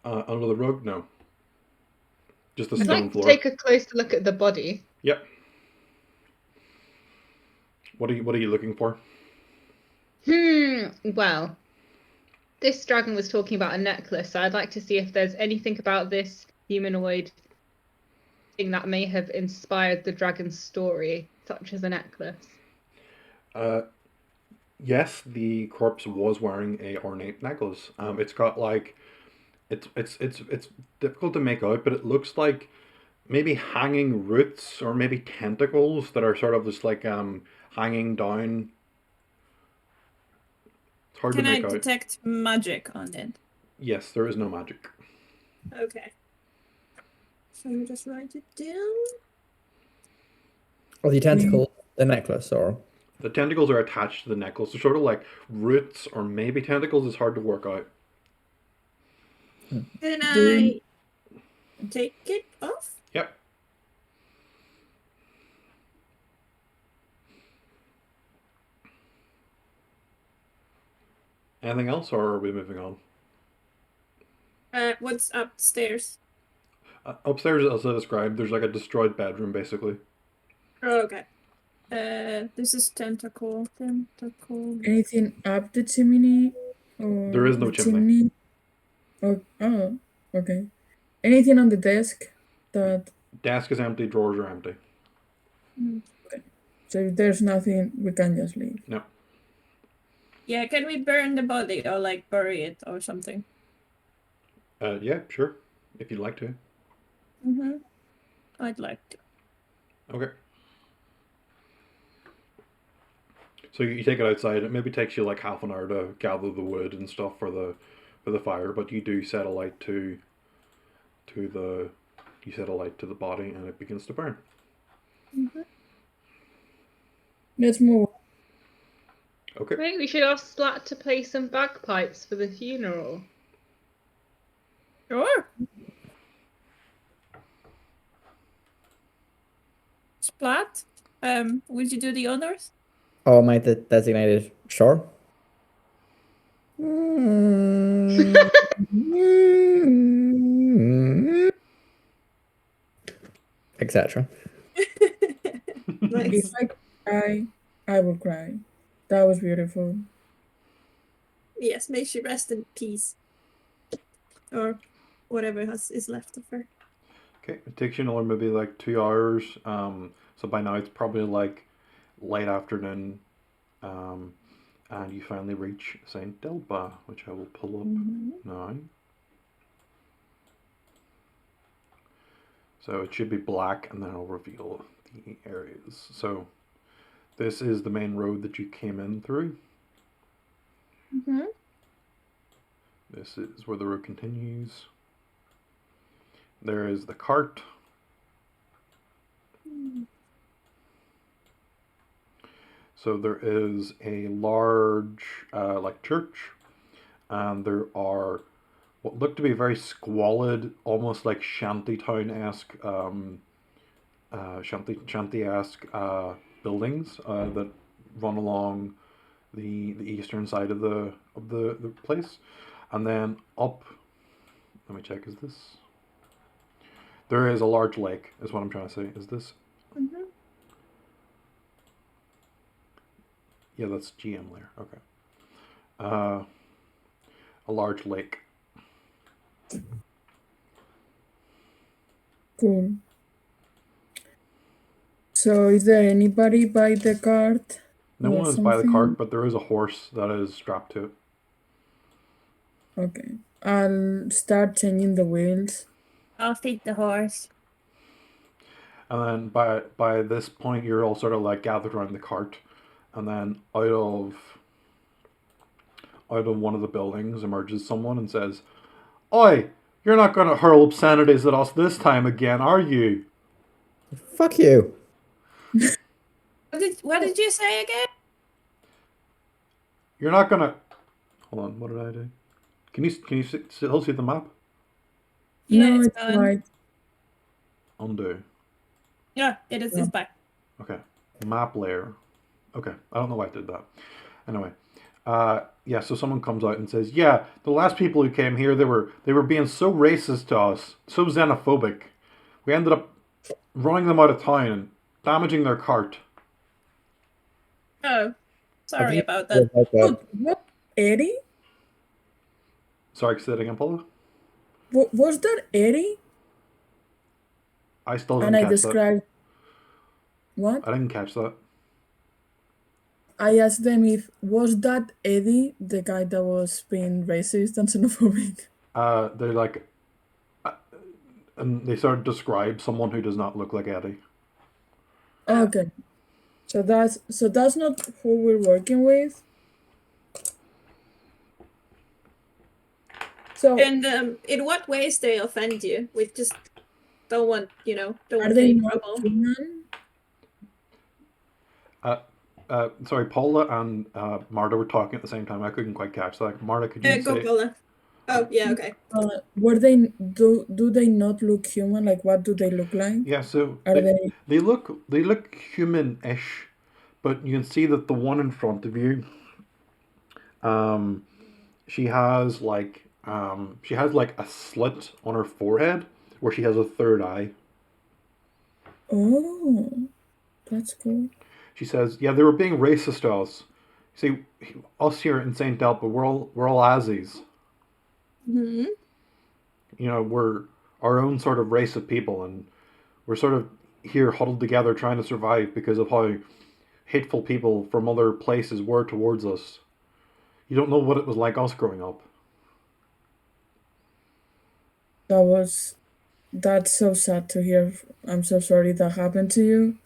Under the rug, no. Just the I'd stone like to floor. take a closer look at the body. Yep. What are you looking for? Well, this dragon was talking about a necklace, so I'd like to see if there's anything about this humanoid thing that may have inspired the dragon's story, such as a necklace. Yes, the corpse was wearing a ornate necklace. It's got like, it's difficult to make out, but it looks like maybe hanging roots or maybe tentacles that are sort of just like hanging down. It's hard Can to I make out. detect magic on it? Yes, there is no magic. Okay. So you just write it down. Or the tentacle, the necklace, or The tentacles are attached to the necklace. They're sort of like roots or maybe tentacles. It's hard to work out. Can Do- I take it off? Yep. Anything else, or are we moving on? What's upstairs? Upstairs, as I described, there's like a destroyed bedroom, basically. Oh, okay. This is tentacle. Anything up the chimney? Or There is no the chimney. Oh, okay. Anything on the desk that Desk is empty, drawers are empty. so if there's nothing we can just leave. No. Yeah, can we burn the body or like bury it or something? Yeah, sure. If you'd like to. Mm-hmm. I'd like to. Okay. So you take it outside. It maybe takes you like half an hour to gather the wood and stuff for the fire, but you do set a light to the body and it begins to burn. Mm-hmm. Let's move. Okay. Maybe we should ask Splat to play some bagpipes for the funeral. Sure. Splat. Would you do the honors? Oh, am I the designated? Sure. Etc. Nice. If I cry, I will cry. That was beautiful. Yes, may she rest in peace. Or whatever is left of her. Okay. It takes you another maybe like 2 hours. So by now it's probably like late afternoon. And you finally reach Saint Delba, which I will pull up now. So it should be black, and then I'll reveal the areas. So this is the main road that you came in through. Mm-hmm. This is where the road continues. There is the cart. So there is a large like church, and there are what look to be very squalid, almost like shantytown-esque, shanty-esque buildings that run along the eastern side of the place, and then up. Let me check. Is this? There is a large lake. Is what I'm trying to say. Is this? Mm-hmm. Yeah, that's GM layer. Okay. A large lake. Cool. So is there anybody by the cart? No or one is by the something? cart, but there is a horse that is strapped to it. Okay. I'll start changing the wheels. I'll feed the horse. And then by this point, you're all sort of like gathered around the cart, and then out of one of the buildings emerges someone and says, "Oi, you're not going to hurl obscenities at us this time again, are you?" Fuck you. What did you say again? You're not gonna Hold on, what did I do? Can you still see the map? Yeah, No, it's it's gone. like Undo. Yeah, it is. It's back. Okay. Map layer. Okay. I don't know why I did that. Anyway. Yeah, so someone comes out and says, yeah, the last people who came here, they were being so racist to us, so xenophobic. We ended up running them out of town and damaging their cart. Oh, I sorry think about it that. was like what? Eddie? Sorry, say that again, Paula? Was that Eddie? I still And didn't I catch that. described what? I didn't catch that. I asked them if was that Eddie, the guy that was being racist and xenophobic. They're like, and they sort of describe someone who does not look like Eddie. Oh. Okay, so that's not who we're working with. So And in what ways they offend you? We just don't want, don't are want they any not trouble. human? Sorry, Paula and Marta were talking at the same time. I couldn't quite catch that. Marta, could you Go, say? Paula. Oh, yeah, okay. Were they do they not look human? Like what do they look like? Yeah, so Are they they look human-ish, but you can see that the one in front of you, um, she has like a slit on her forehead where she has a third eye. Oh, that's cool. She says, "Yeah, they were being racist to us. See, us here in Saint Delpa, we're all Aussies. Hmm. You know, we're our own sort of race of people, and we're sort of here huddled together trying to survive because of how hateful people from other places were towards us. You don't know what it was like us growing up." That's so sad to hear. I'm so sorry that happened to you.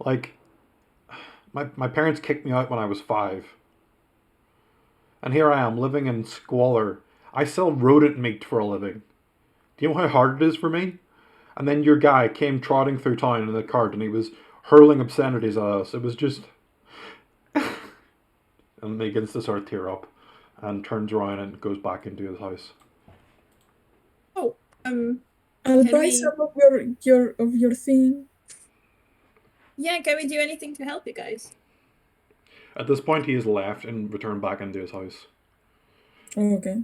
Like, my parents kicked me out when I was 5. And here I am living in squalor. I sell rodent meat for a living. Do you know how hard it is for me? And then your guy came trotting through town in a cart and he was hurling obscenities at us. It was just. And he begins to sort of tear up and turns around and goes back into his house. Oh, I'll Can buy we- some of your thing. yeah, can we do anything to help you guys? At this point, he has left and returned back into his house. Oh, okay.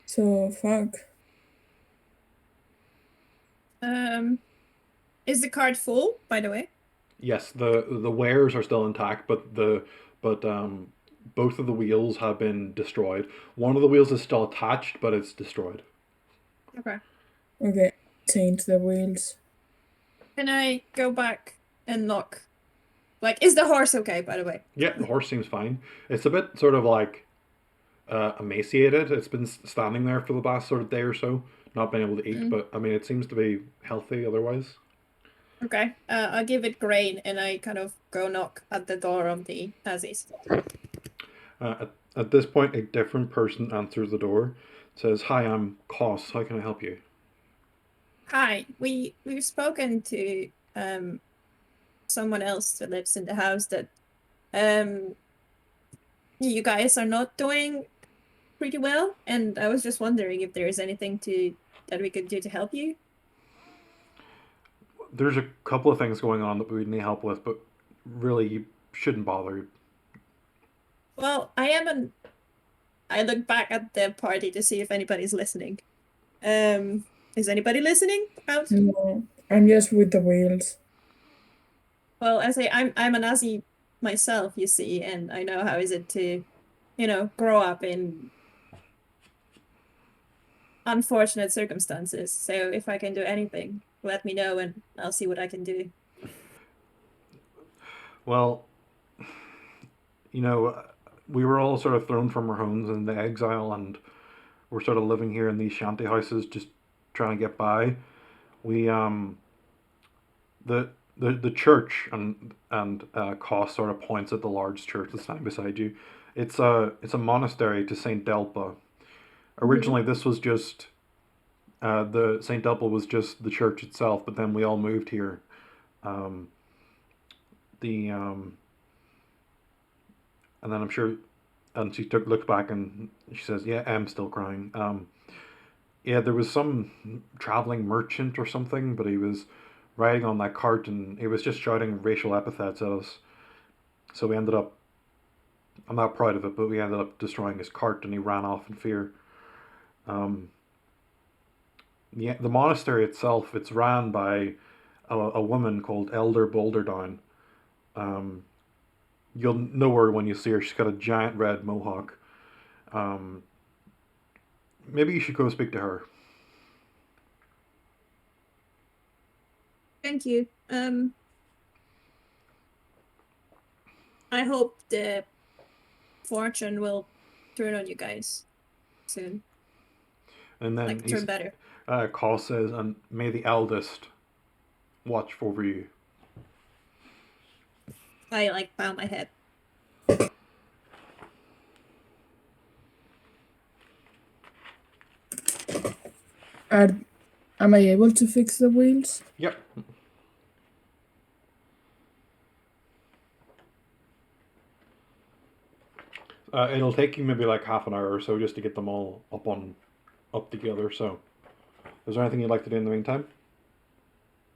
So fuck. Is the card full, by the way? Yes, the wares are still intact, but both of the wheels have been destroyed. One of the wheels is still attached, but it's destroyed. Okay. Okay. Change the wheels. Can I go back and knock? Like, is the horse okay, by the way? Yeah, the horse seems fine. It's a bit sort of like emaciated. It's been standing there for the last sort of day or so, not being able to eat. But I mean, it seems to be healthy otherwise. Okay. I'll give it grain and I kind of go knock at the door of the Aussies. At this point, a different person answers the door. Says, "Hi, I'm Koss. How can I help you?" Hi, we've spoken to someone else that lives in the house that you guys are not doing pretty well, and I was just wondering if there is anything that we could do to help you. There's a couple of things going on that we need help with, but really, you shouldn't bother. Well, I look back at the party to see if anybody's listening. Is anybody listening out? No, I'm just with the wheels. Well, I say I'm a Nazi myself, you see, and I know how is it to, grow up in unfortunate circumstances. So if I can do anything, let me know and I'll see what I can do. Well, you know, we were all sort of thrown from our homes into exile, and we're sort of living here in these shanty houses, just trying to get by. We the church and Koss sort of points at the large church that's standing beside you. It's a monastery to Saint Delpa. Originally, this was just the Saint Delpa was just the church itself, but then we all moved here. Um, the And then I'm sure And she looked back and she says, "Yeah, I'm still crying. Yeah, there was some traveling merchant or something, but he was riding on that cart and he was just shouting racial epithets at us. So we ended up, I'm not proud of it, but we ended up destroying his cart and he ran off in fear. Um, yeah, the monastery itself, it's ran by a woman called Elder Boulderdown. Um, you'll know her when you see her. She's got a giant red mohawk. Um, maybe you should go speak to her. Thank you. I hope the fortune will turn on you guys soon. And then Like, turn better. Call says, and may the eldest watch over you. I like bow my head. Am I able to fix the wheels? Yep. It'll take you maybe like half an hour or so just to get them all up together. So, is there anything you'd like to do in the meantime?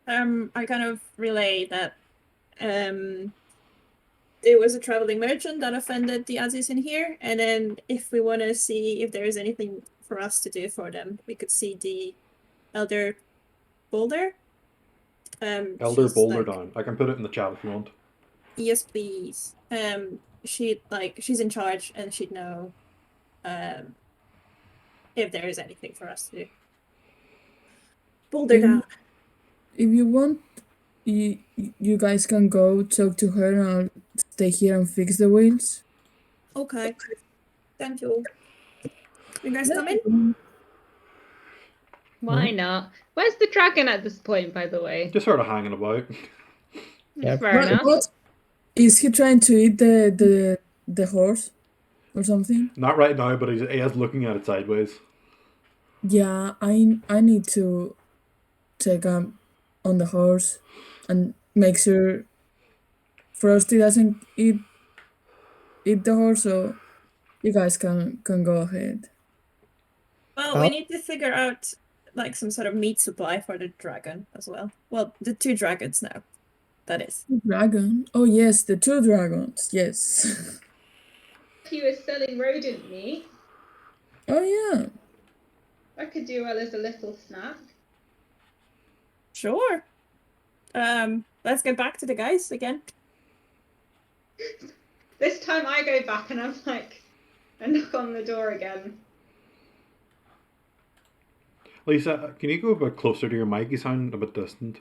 I kind of relay that it was a traveling merchant that offended the Aziz in here, and then if we want to see if there is anything for us to do for them, we could see the Elder Boulder. Elder she's Boulder like, down. I can put it in the chat if you want. yes, please. She's in charge, and she'd know, if there is anything for us to do. Boulder If- down. If you want, you guys can go talk to her and I'll stay here and fix the wheels. Okay. Thank you. You guys coming? Why not? Where's the dragon at this point, by the way? Just sort of hanging about. Yeah. Fair enough. What is he trying to eat the horse or something? Not right now, but he is looking at it sideways. Yeah, I need to take on the horse and make sure Frosty doesn't eat the horse, so you guys can go ahead. Well, we need to figure out like some sort of meat supply for the dragon as well. Well, the 2 dragons now. That is. Dragon? Oh yes, the 2 dragons. Yes. If you were selling rodent meat, Oh yeah. I could do well as a little snack. Sure. Let's get back to the guys again. This time I go back and I'm like, I knock on the door again. Lisa, can you go a bit closer to your mic? You sound a bit distant.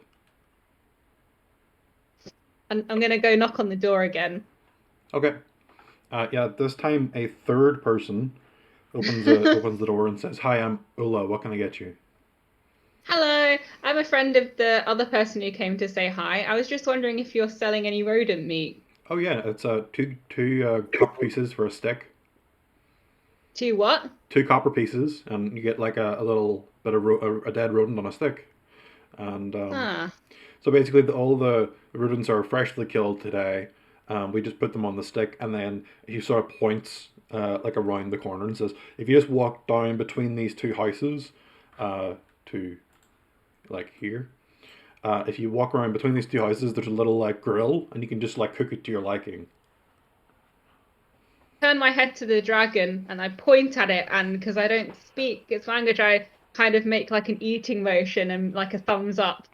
I'm gonna go knock on the door again. Okay. Yeah, this time a third person opens the door and says, "Hi, I'm Ulla. What can I get you?" Hello, I'm a friend of the other person who came to say hi. I was just wondering if you're selling any rodent meat. Oh yeah, it's two copper pieces for a stick. 2 what? 2 copper pieces, and you get like a little bit of a dead rodent on a stick. And so basically, all the rodents are freshly killed today. We just put them on the stick, and then he sort of points like around the corner and says, "If you just walk down between these 2 houses, to like here, if you walk around between these 2 houses, there's a little like grill, and you can just like cook it to your liking." Turn my head to the dragon and I point at it, and because I don't speak its language, I kind of make like an eating motion and like a thumbs up.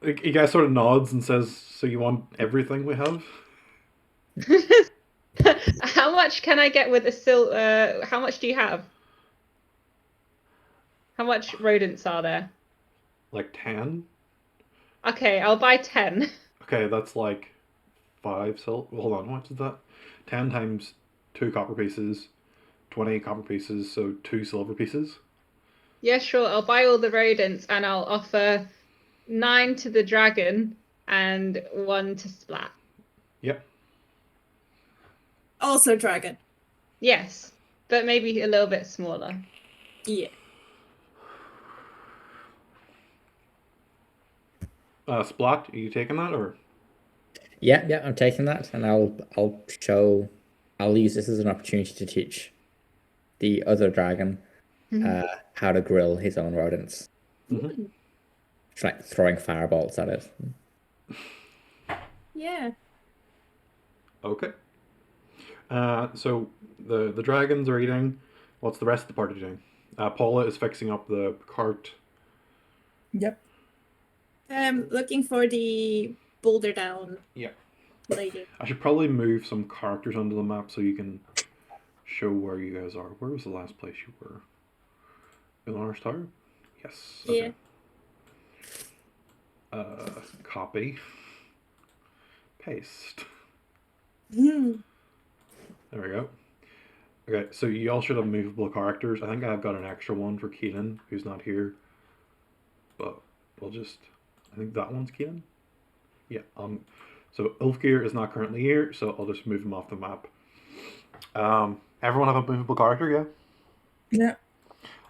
He guy sort of nods and says, "So you want everything we have?" How much can I get with a how much do you have? How much rodents are there? Like 10? Okay, I'll buy 10. Okay, that's like 5 silver. Hold on, how much is that? 10 times 2 copper pieces, 20 copper pieces, so 2 silver pieces. Yeah, sure. I'll buy all the rodents and I'll offer 9 to the dragon and 1 to Splat. Yep. Also dragon. Yes, but maybe a little bit smaller. Yeah. Splat, are you taking that or? Yeah, I'm taking that, and I'll show I'll use this as an opportunity to teach the other dragon how to grill his own rodents. Mm-hmm. It's like throwing fireballs at it. Yeah. Okay. So the dragons are eating. What's the rest of the party doing? Paula is fixing up the cart. Yep. Looking for the boulder down Yeah. lady. I should probably move some characters onto the map so you can show where you guys are. Where was the last place you were? Ilonar's Tower? Yes. Okay. Yeah. Copy. Paste. Hmm. There we go. Okay, so you all should have movable characters. I think I've got an extra one for Keelan, who's not here. But we'll just... I think that one's Keelan? Yeah. So Ulfgeir is not currently here, so I'll just move him off the map. Everyone have a movable character, yeah? Yeah.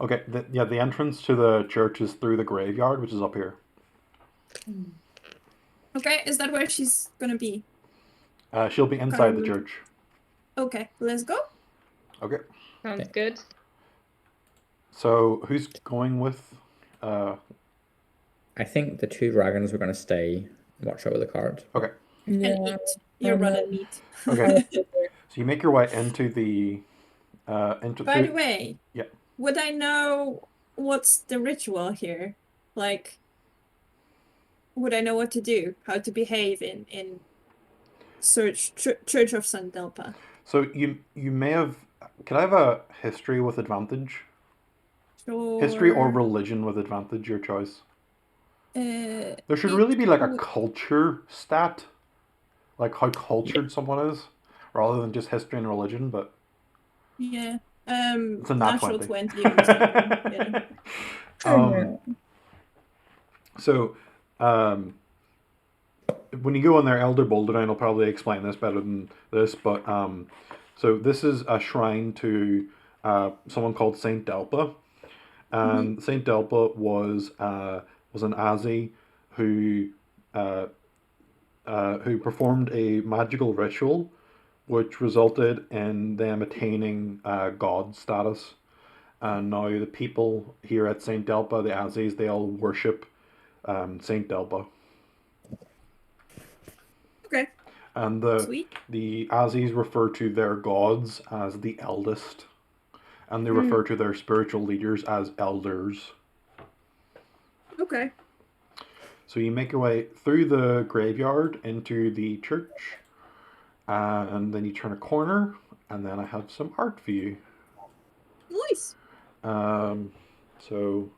Okay, the entrance to the church is through the graveyard, which is up here. Okay, is that where she's gonna be? She'll be inside the church. Okay, let's go. Okay. Sounds good. So who's going with? I think the two dragons were going to stay and watch over the cart. Okay. And Yeah. eat your rotten meat. Okay. So you make your way into the By the way, yeah. would I know what's the ritual here? Like, would I know what to do? How to behave in Church of San Delpa? So you may have. Can I have a history with advantage? Sure. History or religion with advantage, your choice. There should really be like a culture stat, like how cultured someone is, rather than just history and religion. But yeah, it's a nat natural 20. 20 or something. Yeah. So, when you go on there, Elder Boulderdown will probably explain this better than this, but so this is a shrine to someone called Saint Delpa, and Saint Delpa was an Aussie who performed a magical ritual, which resulted in them attaining god status. And now the people here at Saint Delpa, the Aussies, they all worship Saint Delpa. Okay. And Sweet. the Aussies refer to their gods as the eldest, and they refer to their spiritual leaders as elders. Okay. So you make your way through the graveyard into the church, and then you turn a corner, and then I have some art for you. Nice. So,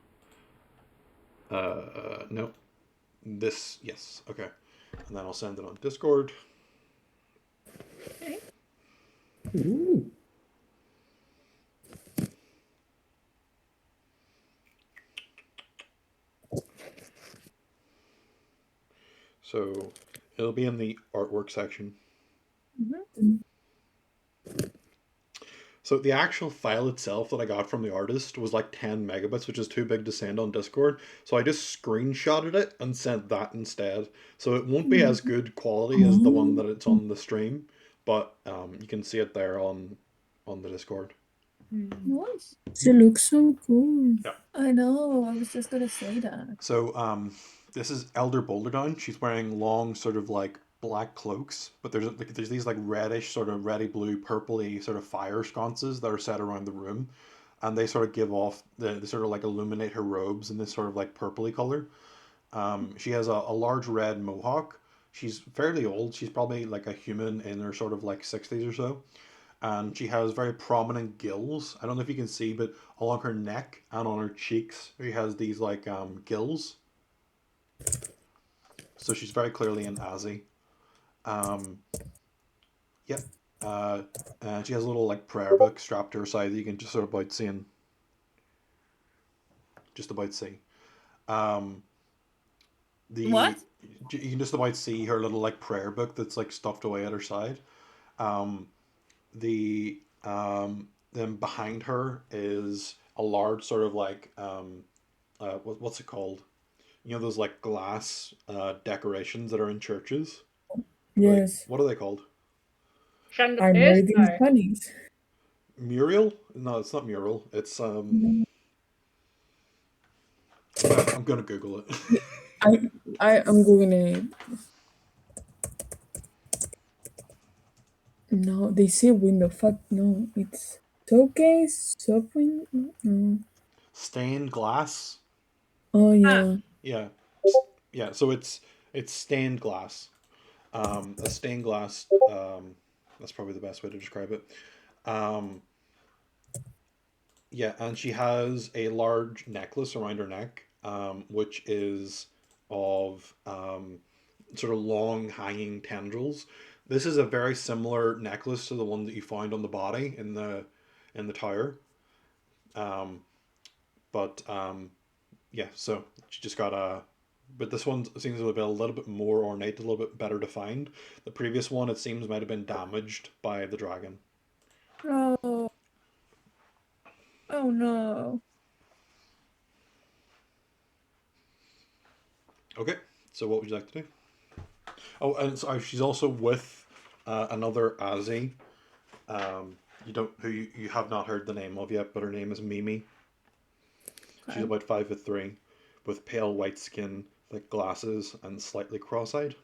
no, this, yes, okay. And then I'll send it on Discord. Okay. Ooh. So it'll be in the artwork section. So the actual file itself that I got from the artist was like 10 megabits, which is too big to send on Discord. So I just screenshotted it and sent that instead. So it won't be as good quality as the one that it's on the stream, but you can see it there on the Discord. Nice. She looks so cool. Yeah. I know. I was just gonna say that. So this is Elder Boulderdown. She's wearing long sort of like black cloaks, but there's these like reddish sort of reddy blue purpley sort of fire sconces that are set around the room, and they sort of give off they sort of like illuminate her robes in this sort of like purpley color. She has a large red mohawk. She's fairly old. She's probably like a human in her sort of like 60s or so. And she has very prominent gills. I don't know if you can see, but along her neck and on her cheeks, she has these like gills. So she's very clearly an Aussie. Yep. And she has a little like prayer book strapped to her side that you can just about see. What? You can just about see her little like prayer book that's like stuffed away at her side. Then behind her is a large sort of like what's it called? You know those like glass decorations that are in churches? Yes. What are they called? I'm Chandeliers? reading No. Spanish. Muriel? No, it's not mural. It's No. I'm gonna Google it. I am googling it. No, they say window. Fuck no, it's showcase, shop window. No. Stained glass. Oh yeah. Yeah, yeah. So it's stained glass. A stained glass. That's probably the best way to describe it. Um, yeah, and she has a large necklace around her neck, which is of sort of long hanging tendrils. This is a very similar necklace to the one that you found on the body in the tower. Um, but yeah, so she just got a. But this one seems to be a little bit more ornate, a little bit better defined. The previous one, it seems, might have been damaged by the dragon. Oh, oh no. Okay, so what would you like to do? Oh, and sorry, she's also with another Azzy. You don't who you have not heard the name of yet, but her name is Mimi. She's Okay. about 5'3", with pale white skin, thick glasses, and slightly cross-eyed.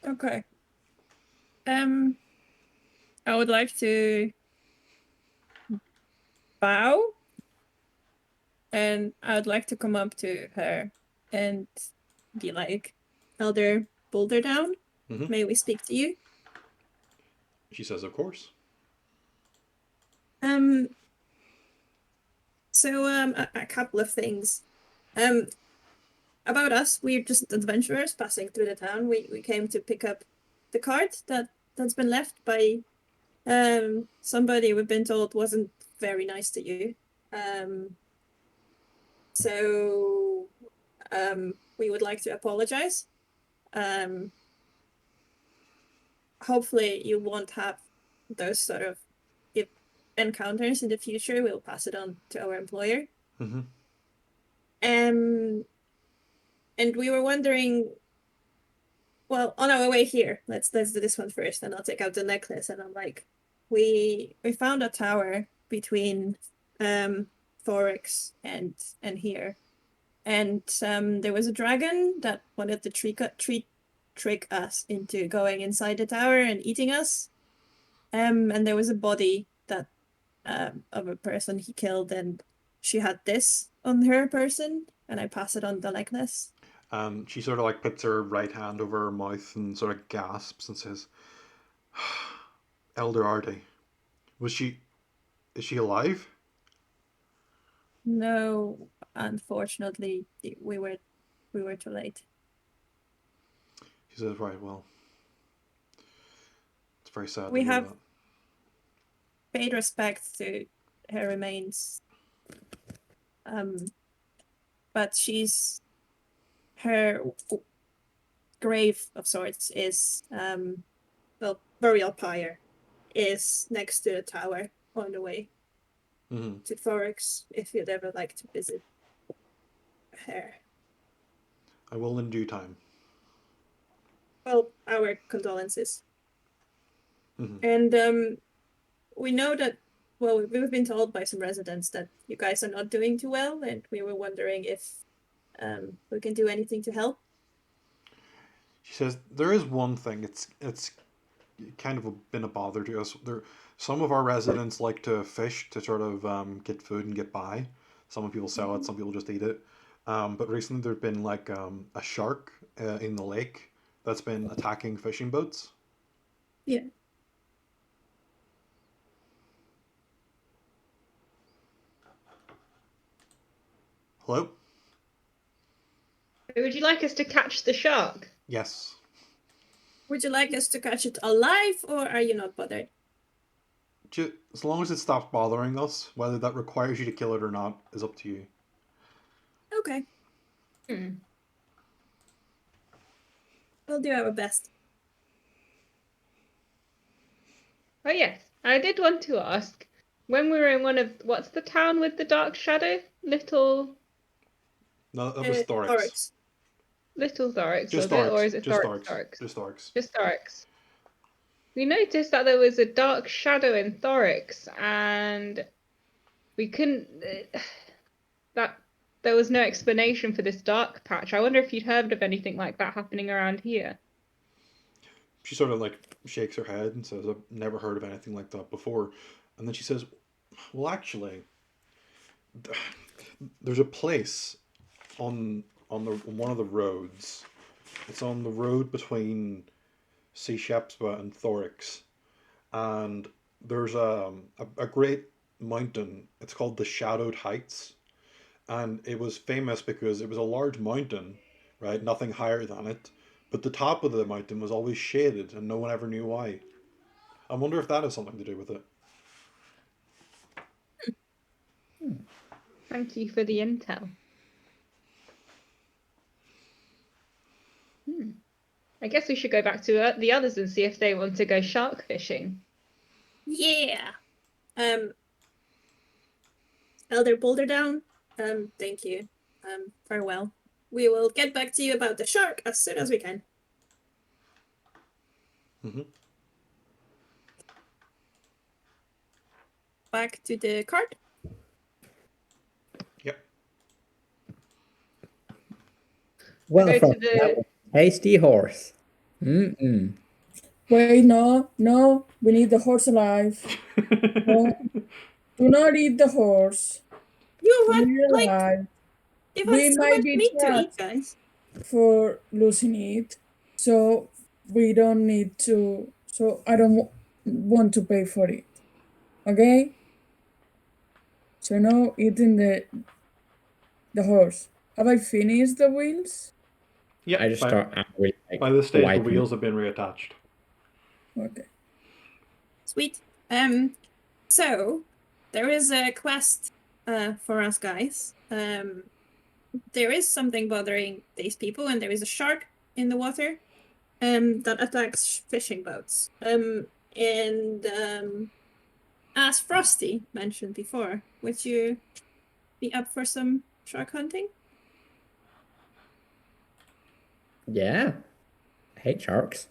Okay. I would like to bow, and I would like to come up to her and be like, Elder Boulder Down, Mhm. may we speak to you? She says, "Of course." Um, so a couple of things. About us, we're just adventurers passing through the town. We came to pick up the cart that's been left by somebody we've been told wasn't very nice to you. So we would like to apologize. Um, hopefully you won't have those sort of encounters in the future. We'll pass it on to our employer. Mm-hmm. And we were wondering, well, on our way here, let's do this one first, and I'll take out the necklace. And I'm like, we found a tower between Thorex and here, and there was a dragon that wanted to trick us into going inside the tower and eating us. And there was a body that of a person he killed, and she had this on her person, and I pass it on the necklace. She sort of like puts her right hand over her mouth and sort of gasps and says, "Elder Artie, is she alive?" No, unfortunately, we were too late. She says, "Right, well, it's very sad We to hear have that." paid respect to her remains. But her grave of sorts is well, burial pyre is next to the tower on the way Mm-hmm. to Thorex, if you'd ever like to visit her. I will in due time. Well, our condolences. Mm-hmm. And we know that, well, we've been told by some residents that you guys are not doing too well, and we were wondering if we can do anything to help. She says, "There is one thing. It's kind of been a bother to us. Some of our residents like to fish to sort of get food and get by. Some people sell it, some people just eat it. But recently there's been like a shark in the lake that's been attacking fishing boats." Yeah. Hello? Would you like us to catch the shark? Yes. Would you like us to catch it alive, or are you not bothered? As long as it stops bothering us, whether that requires you to kill it or not is up to you. Okay, Hmm. we'll do our best. Oh yes, I did want to ask. When we were in what's the town with the dark shadow? Little No, that was Thorax. Thorex. Thorax, Just was it? Or Thorax. is it Just Thorax? Thorax. Just Thorax. Just Thorax. We noticed that there was a dark shadow in Thorix, and we couldn't. That there was no explanation for this dark patch. I wonder if you'd heard of anything like that happening around here. She sort of like shakes her head and says, "I've never heard of anything like that before." And then she says, "Well, actually, there's a place on one of the roads. It's on the road between Sea Shepspa and Thorix, and there's a great mountain. It's called the Shadowed Heights, and it was famous because it was a large mountain, right? Nothing higher than it, but the top of the mountain was always shaded, and no one ever knew why. I wonder if that has something to do with it." Thank you for the intel. I guess we should go back to the others and see if they want to go shark fishing. Yeah. Elder Boulder down. Thank you. Farewell. We will get back to you about the shark as soon as we can. Mhm. Back to the cart. Yep. Well, go to Frosty, the- that was a tasty horse. Mm-mm. Wait, no, we need the horse alive. No, do not eat the horse. You Leave it had alive. you We had so might much be meat to eat, charged guys. for losing it, so we don't need to. So I don't want to pay for it. Okay. So no eating the horse. Have I finished the wheels? Yep. I just start angrily, like, By this stage, the wiping. wheels have been reattached. Okay. Sweet. So there is a quest for us guys. There is something bothering these people, and there is a shark in the water that attacks fishing boats. And as Frosty mentioned before, would you be up for some shark hunting? Yeah. I hate sharks.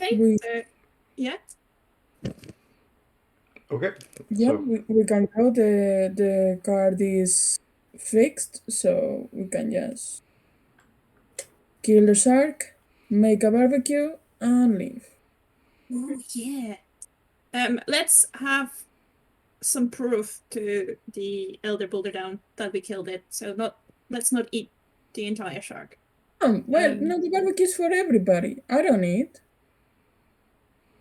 Okay. We- Yeah. Okay. Yeah, So we can go. The card is fixed, so we can just kill the shark, make a barbecue, and leave. Oh yeah. Let's have some proof to the Elder Boulder Down that we killed it. So let's not eat the entire shark. Well, no, the barbecue is for everybody. I don't eat.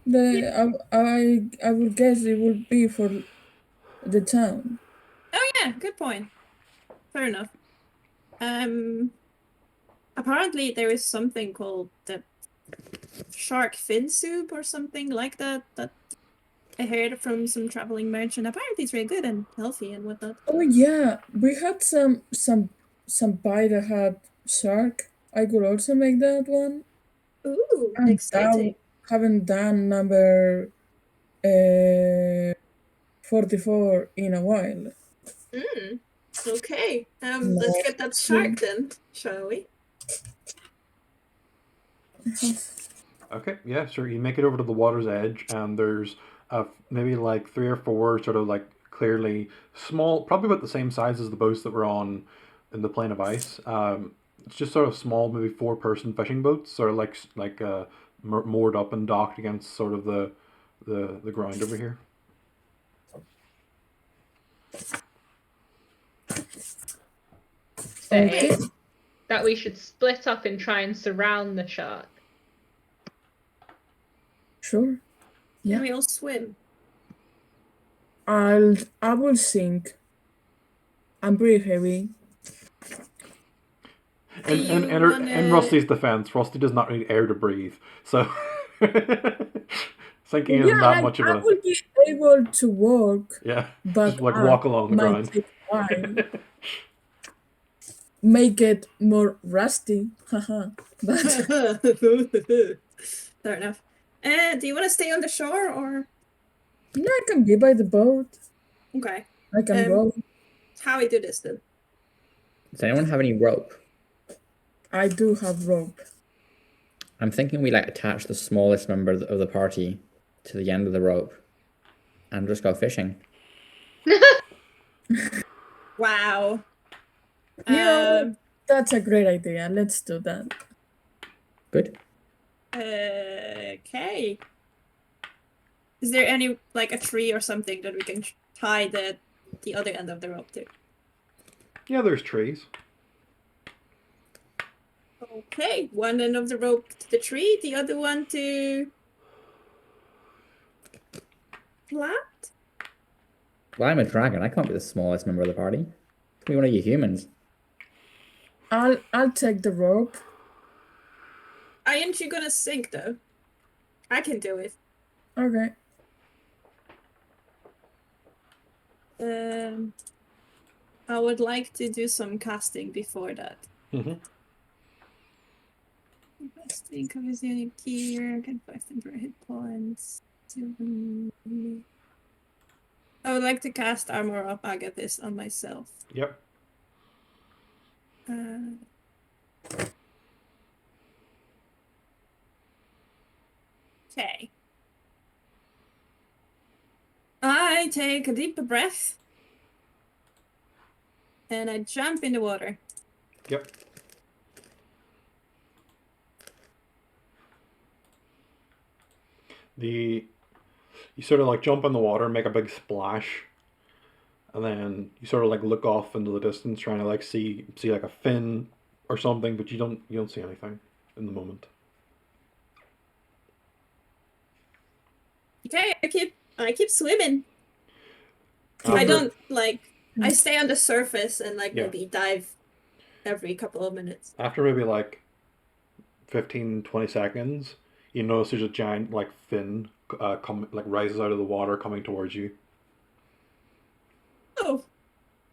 I would guess it would be for the town. Oh yeah, good point. Fair enough. Apparently there is something called the shark fin soup or something like that I heard from some traveling merchant. Apparently it's really good and healthy and whatnot. Oh yeah, we had some pie that had shark. I could also make that one. Ooh, And exciting. haven't done number 44 in a while. Okay. Let's get that shark then, shall we? okay, yeah, sure. You make it over to the water's edge, and there's maybe like 3 or 4 sort of like clearly small, probably about the same size as the boats that were on in the plain of ice. It's just sort of small, maybe 4-person fishing boats, sort of like moored up and docked against sort of the ground over here. Say Okay. that we should split up and try and surround the shark. Sure. Yeah. Can we all swim? I will sink. I'm pretty heavy. And Do and you in wanna- Rusty's defense, Rusty does not need air to breathe, so sinking isn't that much of I a will be able to walk yeah. back Just like up. walk along the Might ground. take a while. Make it more rusty. Haha. But Fair enough. Do you want to stay on the shore or? no, I can be by the boat. Okay. I can row. How we do this then? Does anyone have any rope? I do have rope. I'm thinking we like attach the smallest member of the party to the end of the rope and just go fishing. Wow. You know what? Um, That's a great idea. Let's do that. Good. Okay. Is there any like a tree or something that we can tie the other end of the rope to? Yeah, there's trees. Okay, one end of the rope to the tree, the other one to flat. Well, I'm a dragon. I can't be the smallest member of the party. Can be one of you humans. I'll take the rope. Aren't you gonna sink though? I can do it. Okay. I would like to do some casting before that. Mm-hmm. Casting covers unique gear, can 5 temporary hit points. I would like to cast Armor of Agathis on myself. Yep. Okay. I take a deep breath. And I jump in the water. Yep. You sort of like jump in the water, make a big splash, and then you sort of like look off into the distance, trying to like see like a fin or something, but you don't see anything in the moment. Okay, I keep swimming. I After- don't like I stay on the surface and like Yeah. maybe dive every couple of minutes. After maybe like 15-20 seconds, you notice there's a giant like fin rises out of the water coming towards you. Oh,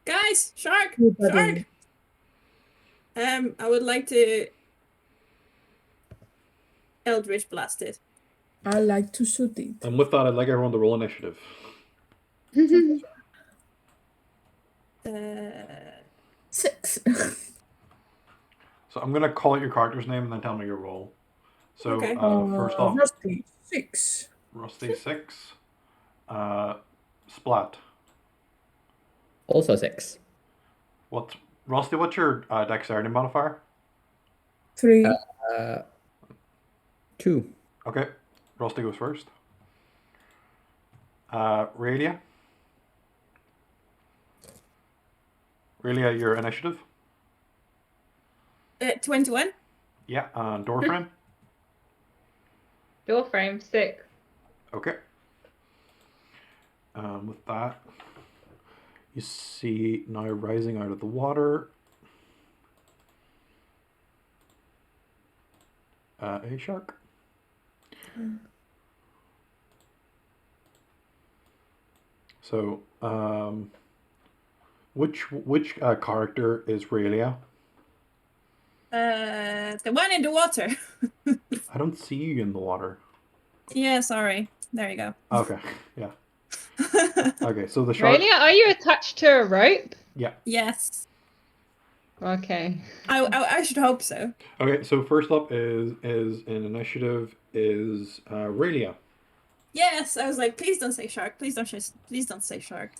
guys, shark, Good buddy. shark. I would like to Eldritch blast it. I like to shoot it. And with that, I'd like everyone to roll initiative. Uh, 6. So I'm gonna call out your character's name and then tell me your roll. So Okay. first off, Rusty, 6. Rusty 6, Splat. Also 6. Rusty? What's your dexterity modifier? 3. 2. Okay, Rusty goes first. Raelia, your initiative. 21. Yeah, and Doorframe. Door frame 6. Okay. With that, you see now rising out of the water a shark. So, which character is Raelia? The one in the water. I don't see you in the water. Yeah, sorry. There you go. Okay, yeah. Okay, so the shark. Really? Are you attached to a rope? Yeah. Yes. Okay. I should hope so. Okay, so first up is in initiative is Raelia. Yes, I was like, please don't say shark. Please don't say shark.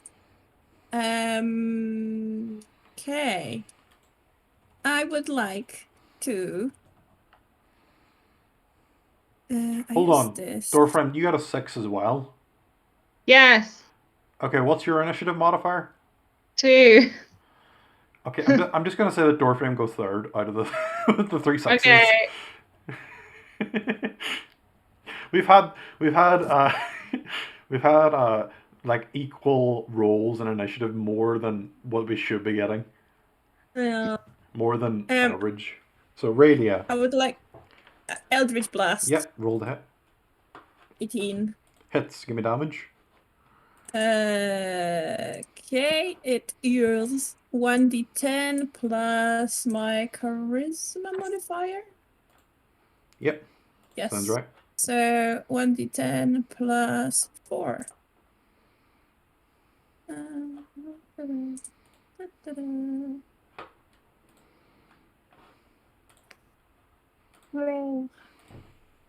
Okay. I would like to. Hold on, This. Doorfriend, you got a 6 as well. Yes. Okay, what's your initiative modifier? 2. Okay, I'm just gonna say that Doorframe goes third out of the the 3 6s. Okay. we've had we've had like equal rolls in initiative more than what we should be getting. Yeah. More than average. So Raelia. I would like Eldritch Blast. Yep, roll the hit. 18. Hits, give me damage. Okay, it is 1d10 plus my charisma modifier. Yep. Yes. Sounds right. So 1d10 plus 4.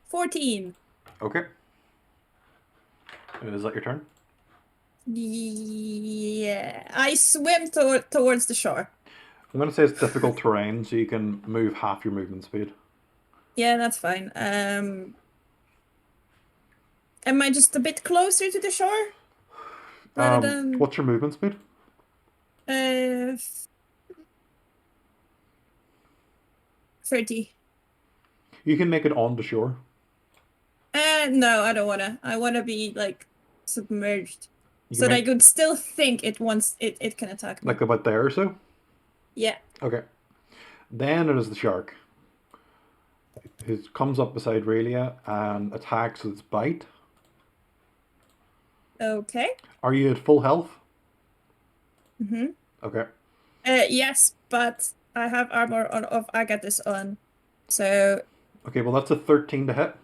14. Okay. Is that your turn? Yeah. I swim towards the shore. I'm going to say it's difficult terrain, so you can move half your movement speed. Yeah, that's fine. Am I just a bit closer to the shore? Rather than What's your movement speed? 30. You can make it on the shore. No, I don't wanna. I wanna be like submerged. You So can that I make, could still think it wants it can attack me. like about there or so. Yeah. Okay. Then it is the shark. It comes up beside Relia and attacks with its bite. Okay. Are you at full health? Mm-hmm. Okay. Yes, but I have armor on of Agathis on. So Okay, well that's a 13 to hit.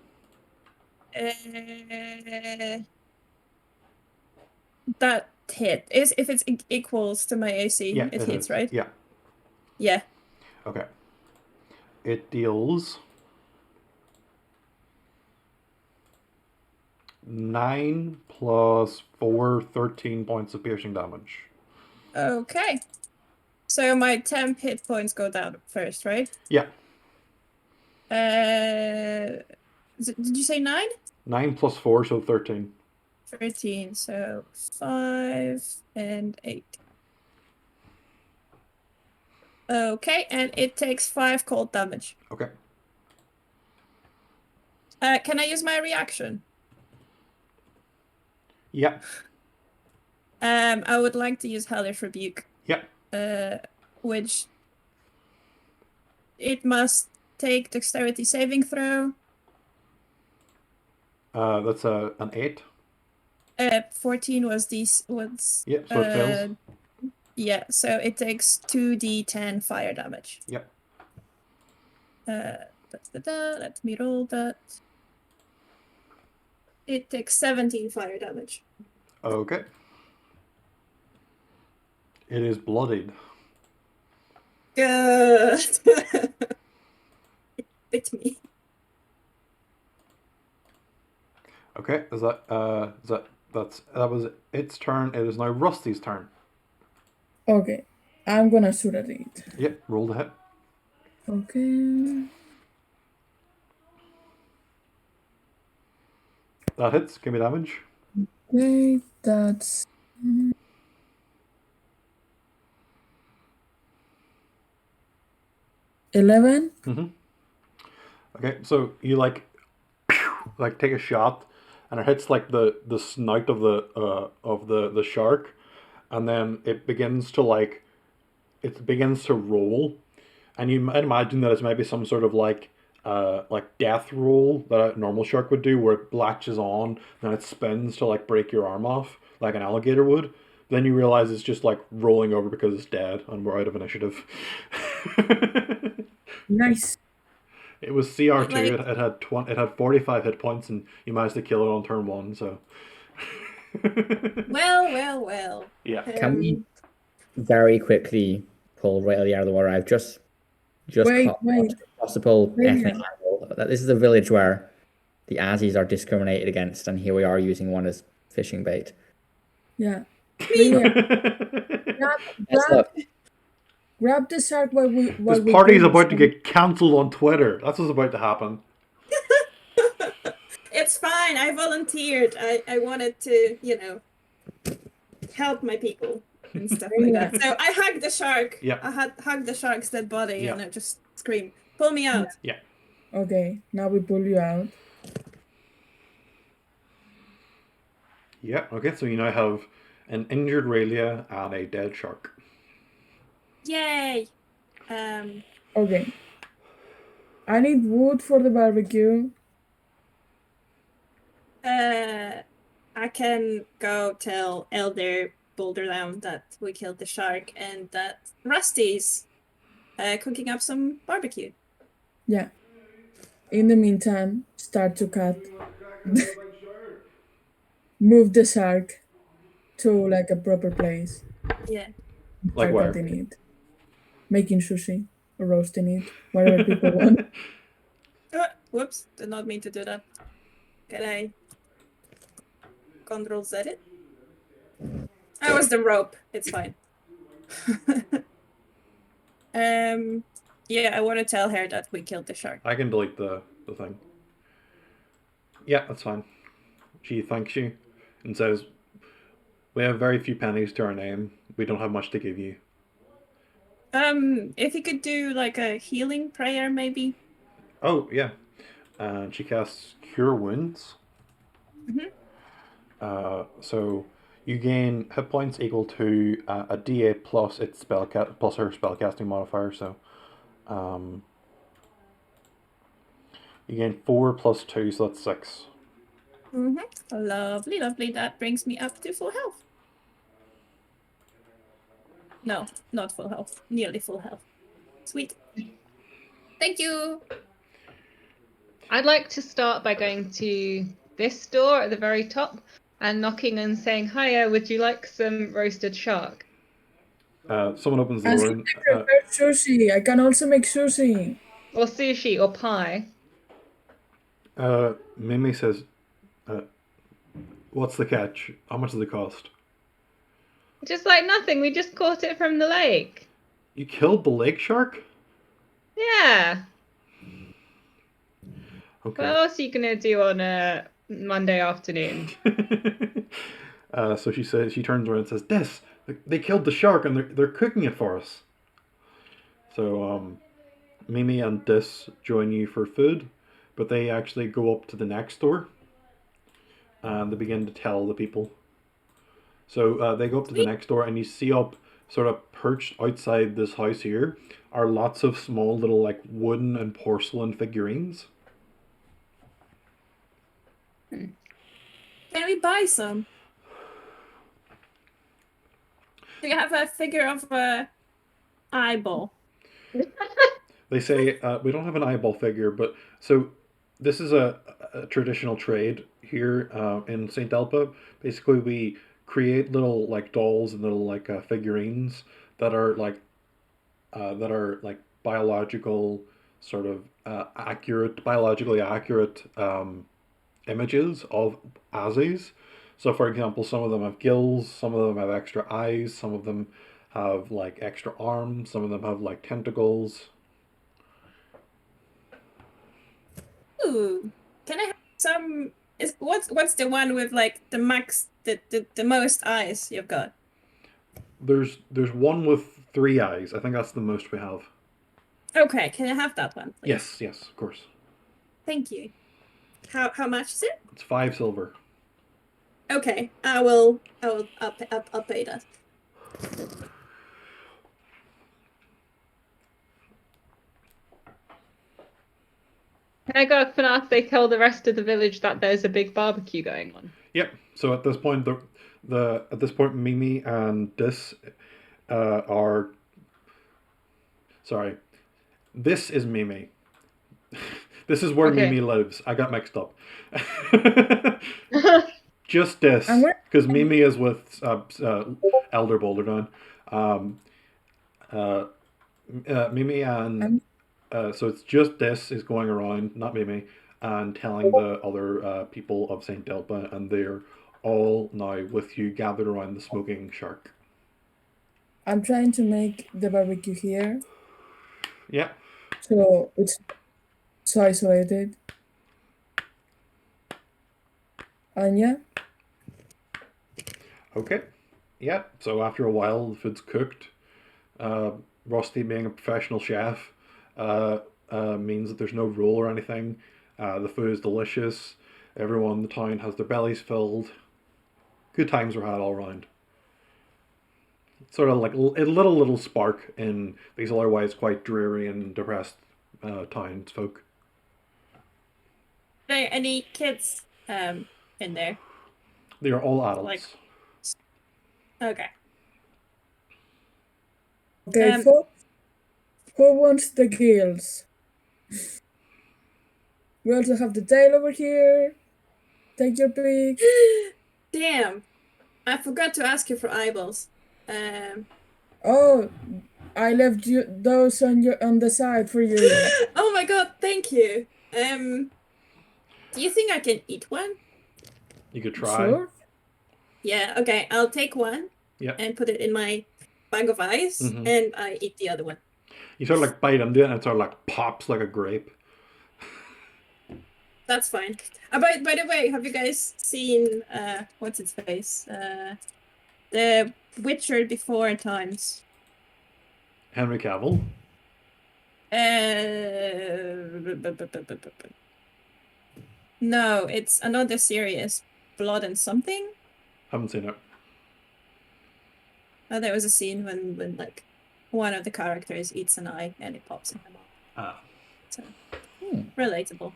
That hit is if it's equals to my AC, Yeah, it it hits, is. right? Yeah. Yeah. Okay. It deals 9 plus 4, 13 points of piercing damage. Okay. So my temp hit points go down first, right? Yeah. Did you say 9? 9 plus 4, so 13. 13, so 5 and 8. Okay, and it takes 5 cold damage. Okay. Can I use my reaction? Yeah. I would like to use Hellish Rebuke. Yeah. Which it must take dexterity saving throw. That's an 8. 14 was these was Yep, so it fails. Yeah, so it takes 2d10 fire damage. Yep. Let me roll that. It takes 17 fire damage. Okay. It is bloodied. Good. It bit me. Okay, that was its turn. It is now Rusty's turn. Okay, I'm gonna shoot at it. Yep, roll the hit. Okay. That hits. Give me damage. Okay, that's 11. Okay, so you like take a shot, and it hits like the snout of the shark, and then it begins to roll, and you might imagine that it's maybe some sort of like death roll that a normal shark would do, where it latches on, then it spins to like break your arm off like an alligator would. Then you realize it's just like rolling over because it's dead, and we're out of initiative. Nice. It was CR2. Like- It had 45 hit points, and you managed to kill it on turn 1. So. Well. Yeah. Can we very quickly pull Rayleigh out of the water? I've just Wait. caught possible Wait. ethnic angle. That this is a village where the Aussies are discriminated against, and here we are using one as fishing bait. Yeah. Lilia, Let's grab the shark while we. This party's about to get cancelled on Twitter. That's what's about to happen. It's fine. I volunteered. I wanted to, help my people and stuff like that. So I hugged the shark. Yeah. I hugged the shark's dead body Yeah. and I just screamed, "Pull me out!" Okay, now we pull you out. Yeah, okay, so you now have an injured Raylia and a dead shark. Yay! Okay. I need wood for the barbecue. I can go tell Elder Boulderdown that we killed the shark and that Rusty's cooking up some barbecue. Yeah. In the meantime, start to cut. Move the shark to like a proper place. Yeah. Like Start where? cutting it. Making sushi or roasting it, whatever people want. Whoops, did not mean to do that. Can I Control Z it? That was the rope. It's fine. Yeah, I want to tell her that we killed the shark. I can delete the thing. Yeah, that's fine. She thanks you and says, "We have very few pennies to our name. We don't have much to give you." If you could do like a healing prayer, maybe. Oh, yeah. And she casts Cure Wounds. So you gain hit points equal to a D8 plus its plus her spellcasting modifier. So you gain 4 plus 2, so that's 6. Lovely, lovely. That brings me up to full health. No, not full health. Nearly full health. Sweet. Thank you. I'd like to start by going to this door at the very top and knocking and saying, "Hiya, would you like some roasted shark?" Someone opens the And door she and prepared sushi. I can also make sushi. Or sushi or pie. Mimi says, "What's the catch? How much does it cost?" Just like nothing, we just caught it from the lake. You killed the lake shark? Yeah. Okay. What else are you gonna do on a Monday afternoon? So she says, she turns around and says, "This, they killed the shark and they're cooking it for us." So Mimi and Dis join you for food, but they actually go up to the next door and they begin to tell the people. So they go up to the next door and you see up, sort of perched outside this house here, are lots of small little like wooden and porcelain figurines. Can we buy some? Do you have a figure of a eyeball? They say, "We don't have an eyeball figure, but..." So this is a traditional trade here in St. Delpa. Basically, we create little like dolls and little like figurines that are like biological sort of biologically accurate images of Aussies. So, for example, some of them have gills, some of them have extra eyes, some of them have like extra arms, some of them have like tentacles. Ooh, can I have some? What's the one with like the max the most eyes you've got? There's one with 3 eyes. I think that's the most we have. Okay, can I have that one, please? Yes, of course. Thank you. How much is it? It's 5 silver. Okay, I'll pay that. Can I go up and ask they tell the rest of the village that there's a big barbecue going on? Yep. So at this point, Mimi and Dis are. Sorry, this is Mimi. This is where Okay. Mimi lives. I got mixed up. Just Dis, And where- because Mimi is with Elder Boulderdown. Mimi and so it's just Dis is going around, not Mimi, and telling the other people of St. Delpa, and they're all now with you gathered around the smoking shark. I'm trying to make the barbecue here, Yeah. so it's so isolated. And yeah, Okay. Yeah. So after a while, the food's cooked. Rusty, being a professional chef, means that there's no rule or anything. The food is delicious. Everyone in the town has their bellies filled. Good times were had all round. Sort of like a little spark in these otherwise quite dreary and depressed townsfolk. Are there any kids in there? They are all adults. Like- Okay. okay. Um, Who wants the gills? We also have the tail over here. Take your pick. Damn, I forgot to ask you for eyeballs. Oh, I left you those on the side for you. Oh my god, thank you. Do you think I can eat one? You could try. Sure. Yeah, okay, I'll take one Yeah. and put it in my bag of ice, Mhm. and I eat the other one. You sort of like bite into it, and it sort of like pops like a grape. That's fine. By the way, have you guys seen what's its face? The Witcher Before Times. Henry Cavill. No, it's another series, Blood and Something. Haven't seen it. There was a scene when like one of the characters eats an eye and it pops in her mouth. Ah. So relatable.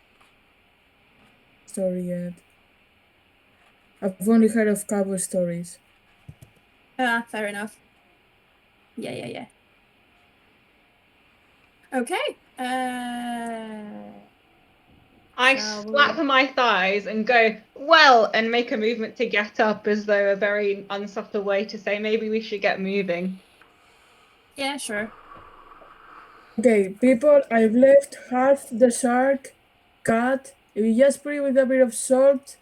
Story yet. I've only heard of cowboy stories. Fair enough. Yeah. Okay. I Shall slap we- my thighs and go, well, and make a movement to get up as though a very unsubtle way to say maybe we should get moving. Yeah, sure. Okay, people, I've left half the shark cut. If you just put it with a bit of salt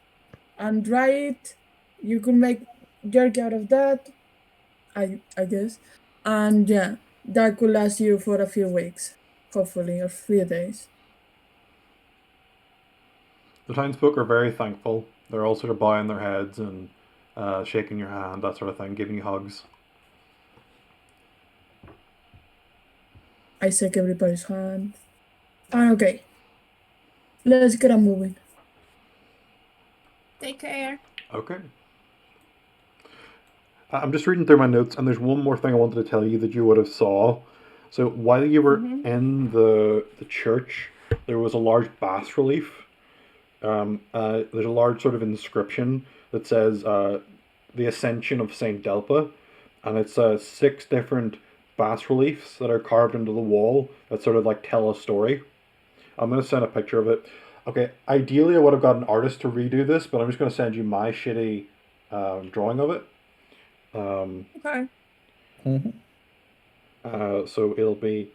and dry it, you could make jerky out of that, I guess. And yeah, that could last you for a few weeks, hopefully, or few days. The townsfolk are very thankful. They're all sort of bowing their heads and shaking your hand, that sort of thing, giving you hugs. I shake everybody's hand. And okay, let's get a moving. Take care. Okay. I'm just reading through my notes, and there's one more thing I wanted to tell you that you would have saw. So while you were in the church, there was a large bas relief. There's a large sort of inscription that says the Ascension of Saint Delpa, and it's 6 different bas reliefs that are carved into the wall that sort of like tell a story. I'm going to send a picture of it. Okay, ideally I would have got an artist to redo this, but I'm just going to send you my shitty drawing of it. Okay. So it'll be.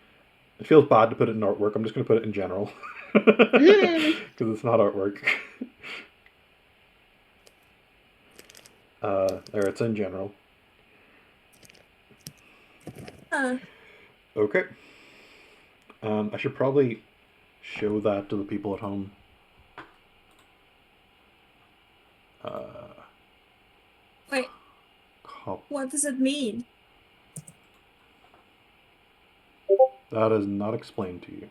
It feels bad to put it in artwork. I'm just going to put it in general because it's not artwork. There, it's in general. Okay. I should probably show that to the people at home. Wait, what does it mean? That is not explained to you.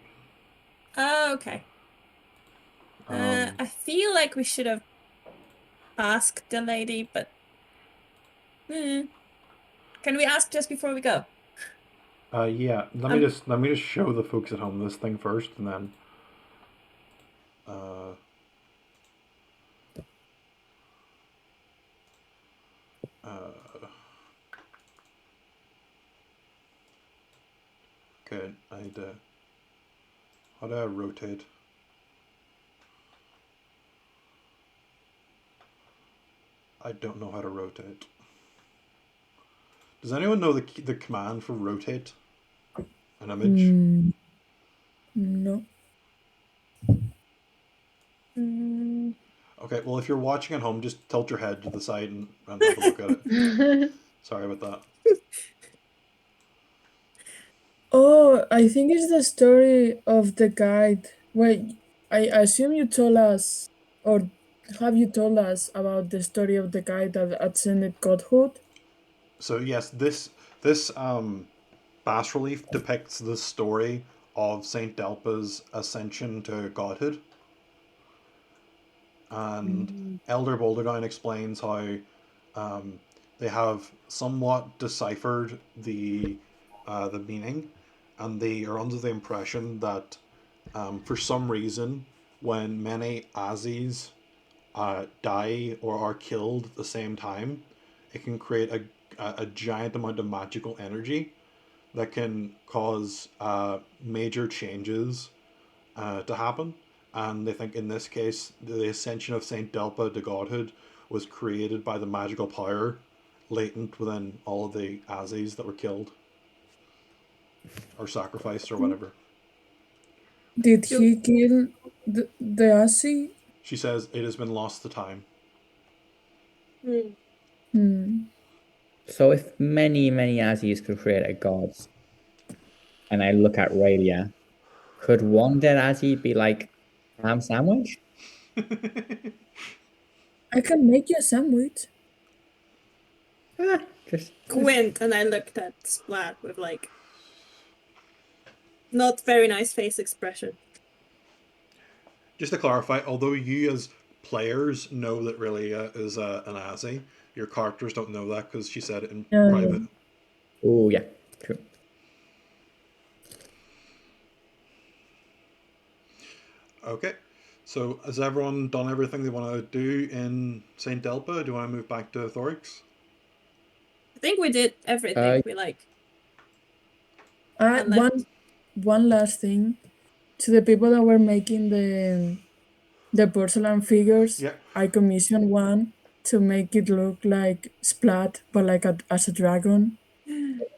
Oh, okay. I feel like we should have asked the lady, but can we ask just before we go? Yeah. Let me just show the folks at home this thing first, and then. Okay. How do I rotate? I don't know how to rotate. Does anyone know the command for rotate an image? No. Okay, well, if you're watching at home, just tilt your head to the side and have a look at it. Sorry about that. Oh, I think it's the story of the guide. Wait, I assume you told us, or have you told us about the story of the guy that ascended godhood? So yes, this bas relief depicts the story of Saint Delpa's ascension to godhood, and Elder Boulderdown explains how they have somewhat deciphered the meaning, and they are under the impression that for some reason, when many Azis die or are killed at the same time, it can create a giant amount of magical energy that can cause major changes to happen. And they think in this case, the ascension of Saint Delpa to godhood was created by the magical power latent within all of the Azis that were killed or sacrificed or whatever. Did he kill the Aussie? She says it has been lost to time. Hmm. So if many, many Azis could create a god, and I look at Raelia, could one dead Azi be like ham sandwich? I can make you a sandwich. Just Quint, and I looked at Splat with like not very nice face expression. Just to clarify, although you as players know that Relia is an Azzy, your characters don't know that because she said it in private. oh yeah, true. Okay. So has everyone done everything they want to do in St. Delpa? Do you want to move back to Thorix? I think we did everything we like. And One last thing. To the people that were making the porcelain figures, Yeah. I commissioned one to make it look like Splat, but like as a dragon.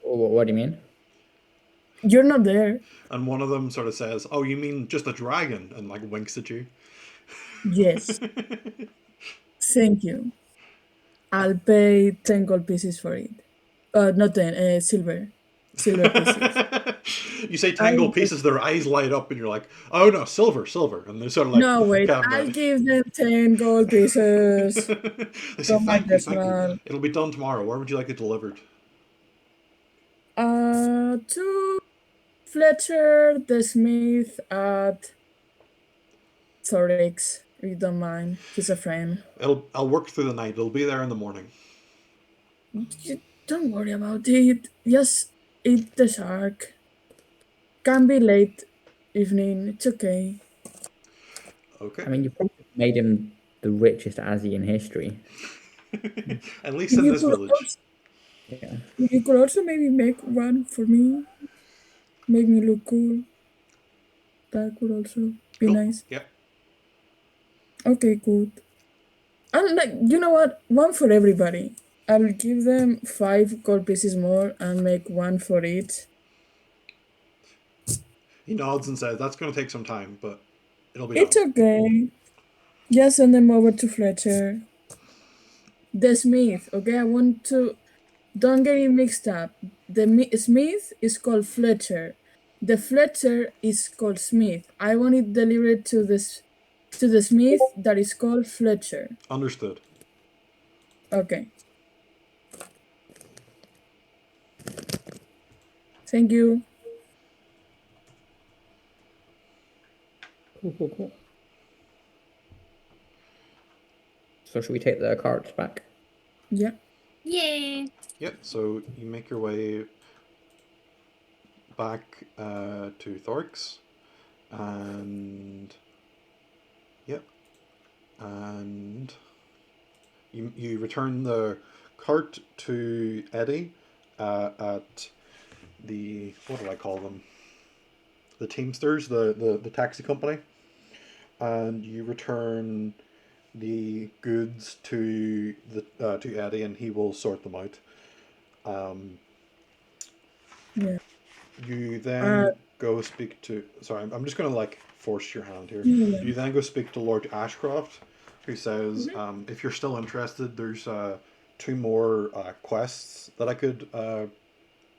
What do you mean? You're not there. And one of them sort of says, "Oh, you mean just a dragon?" and like winks at you. Yes. Thank you. I'll pay 10 gold pieces for it. Not 10, silver. Silver pieces. You say 10 gold pieces, their eyes light up, and you're like, "Oh no, silver, silver!" And they're sort of like, No, wait. I'll give them 10 gold pieces. They say, From my "Thank you, thank you. personal. It'll be done tomorrow. Where would you like it delivered?" To Fletcher the Smith at Thorix, if you don't mind. He's a friend. I'll work through the night. It'll be there in the morning. Don't worry about it. Just eat the shark. Can be late evening. It's okay. Okay. I mean, you probably made him the richest Azzy in history. At least in this village. You could also maybe make one for me. Make me look cool. That could also be Cool. nice. Yep. Okay, good. And like, you know what? One for everybody. I'll give them 5 gold pieces more and make one for each. He nods and says, "That's going to take some time, but it'll be It's done." okay. Just send them over to Fletcher. The Smith, okay? I want to. Don't get it mixed up. The Smith is called Fletcher. The Fletcher is called Smith. I want it delivered to the Smith that is called Fletcher. Understood. Okay. Thank you. Cool. So should we take the carts back? Yeah. Yeah. Yep. So you make your way back to Thorix, and yep, and you return the cart to Eddie at the, what do I call them? The Teamsters, the taxi company, and you return the goods to Eddie, and he will sort them out. Yeah. You then go speak to. Sorry, I'm just going to like force your hand here. Yeah. You then go speak to Lord Ashcroft, who says, if you're still interested, there's 2 more quests that I could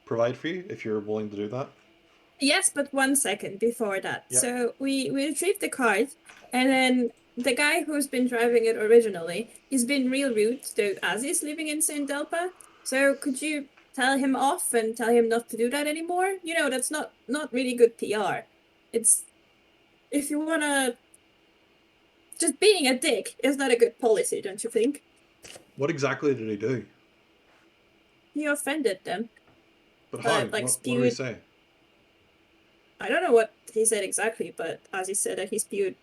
provide for you if you're willing to do that. Yes, but 1 second before that. Yeah. So we retrieved the card, and then the guy who's been driving it originally, he's been real rude to Aziz living in St. Delpa. So could you tell him off and tell him not to do that anymore? You know, that's not really good PR. It's, if you wanna, just being a dick is not a good policy, don't you think? What exactly did he do? He offended them. But how? Like What did he say? I don't know what he said exactly, but as he said that he spewed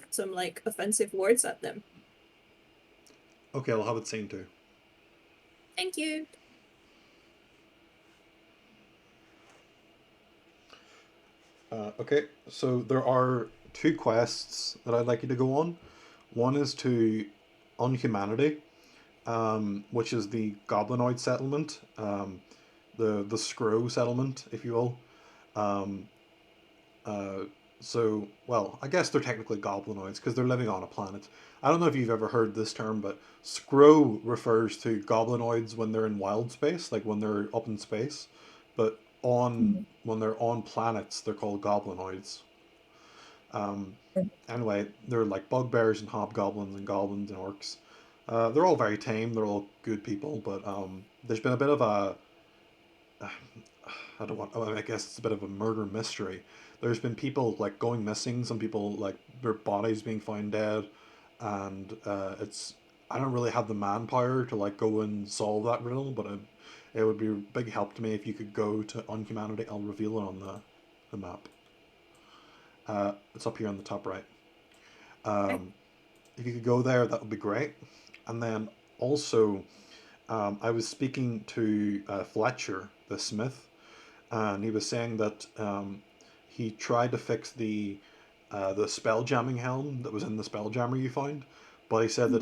some like offensive words at them. Okay, I'll have it seen too. Thank you. Okay, so there are 2 quests that I'd like you to go on. One is to Unhumanity, which is the Goblinoid settlement, the Scrow settlement, if you will. So, well, I guess they're technically goblinoids because they're living on a planet. I don't know if you've ever heard this term, but scro refers to goblinoids when they're in wild space, like when they're up in space. But when they're on planets, they're called goblinoids. Anyway, they're like bugbears and hobgoblins and goblins and orcs. They're all very tame. They're all good people, but there's been a bit of a I don't want. I guess it's a bit of a murder mystery. There's been people like going missing. Some people like their bodies being found dead, and it's. I don't really have the manpower to like go and solve that riddle, but it would be a big help to me if you could go to Unhumanity. I'll reveal it on the map. It's up here on the top right. If you could go there, that would be great. And then also, I was speaking to Fletcher, the smith, and he was saying that he tried to fix the spell jamming helm that was in the spell jammer you found, but he said that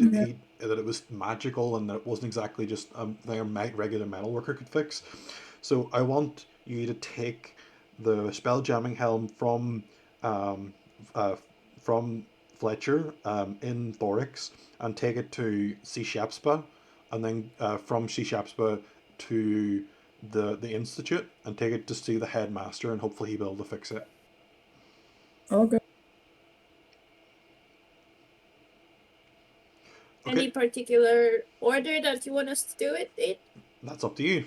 that it was magical and that it wasn't exactly just a regular metalworker could fix. So I want you to take the spell jamming helm um, from Fletcher in Thorix and take it to Shepspa, and then from Shepspa to the institute and take it to see the headmaster, and hopefully he'll be able to fix it. Okay. Any particular order that you want us to do it in? That's up to you.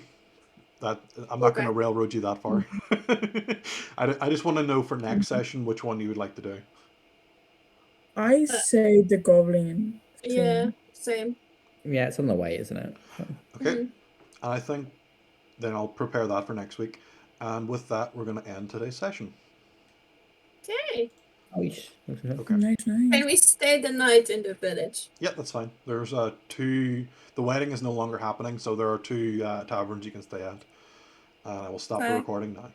That I'm not going to railroad you that far. I just want to know for next session which one you would like to do. I say the goblin thing. Yeah, same. Yeah, it's on the way, isn't it? Okay. And I think then I'll prepare that for next week. And with that, we're going to end today's session. Okay. Okay. Nice. Can we stay the night in the village? Yeah, that's fine. There's two. The wedding is no longer happening, so there are two taverns you can stay at. I will stop the recording now.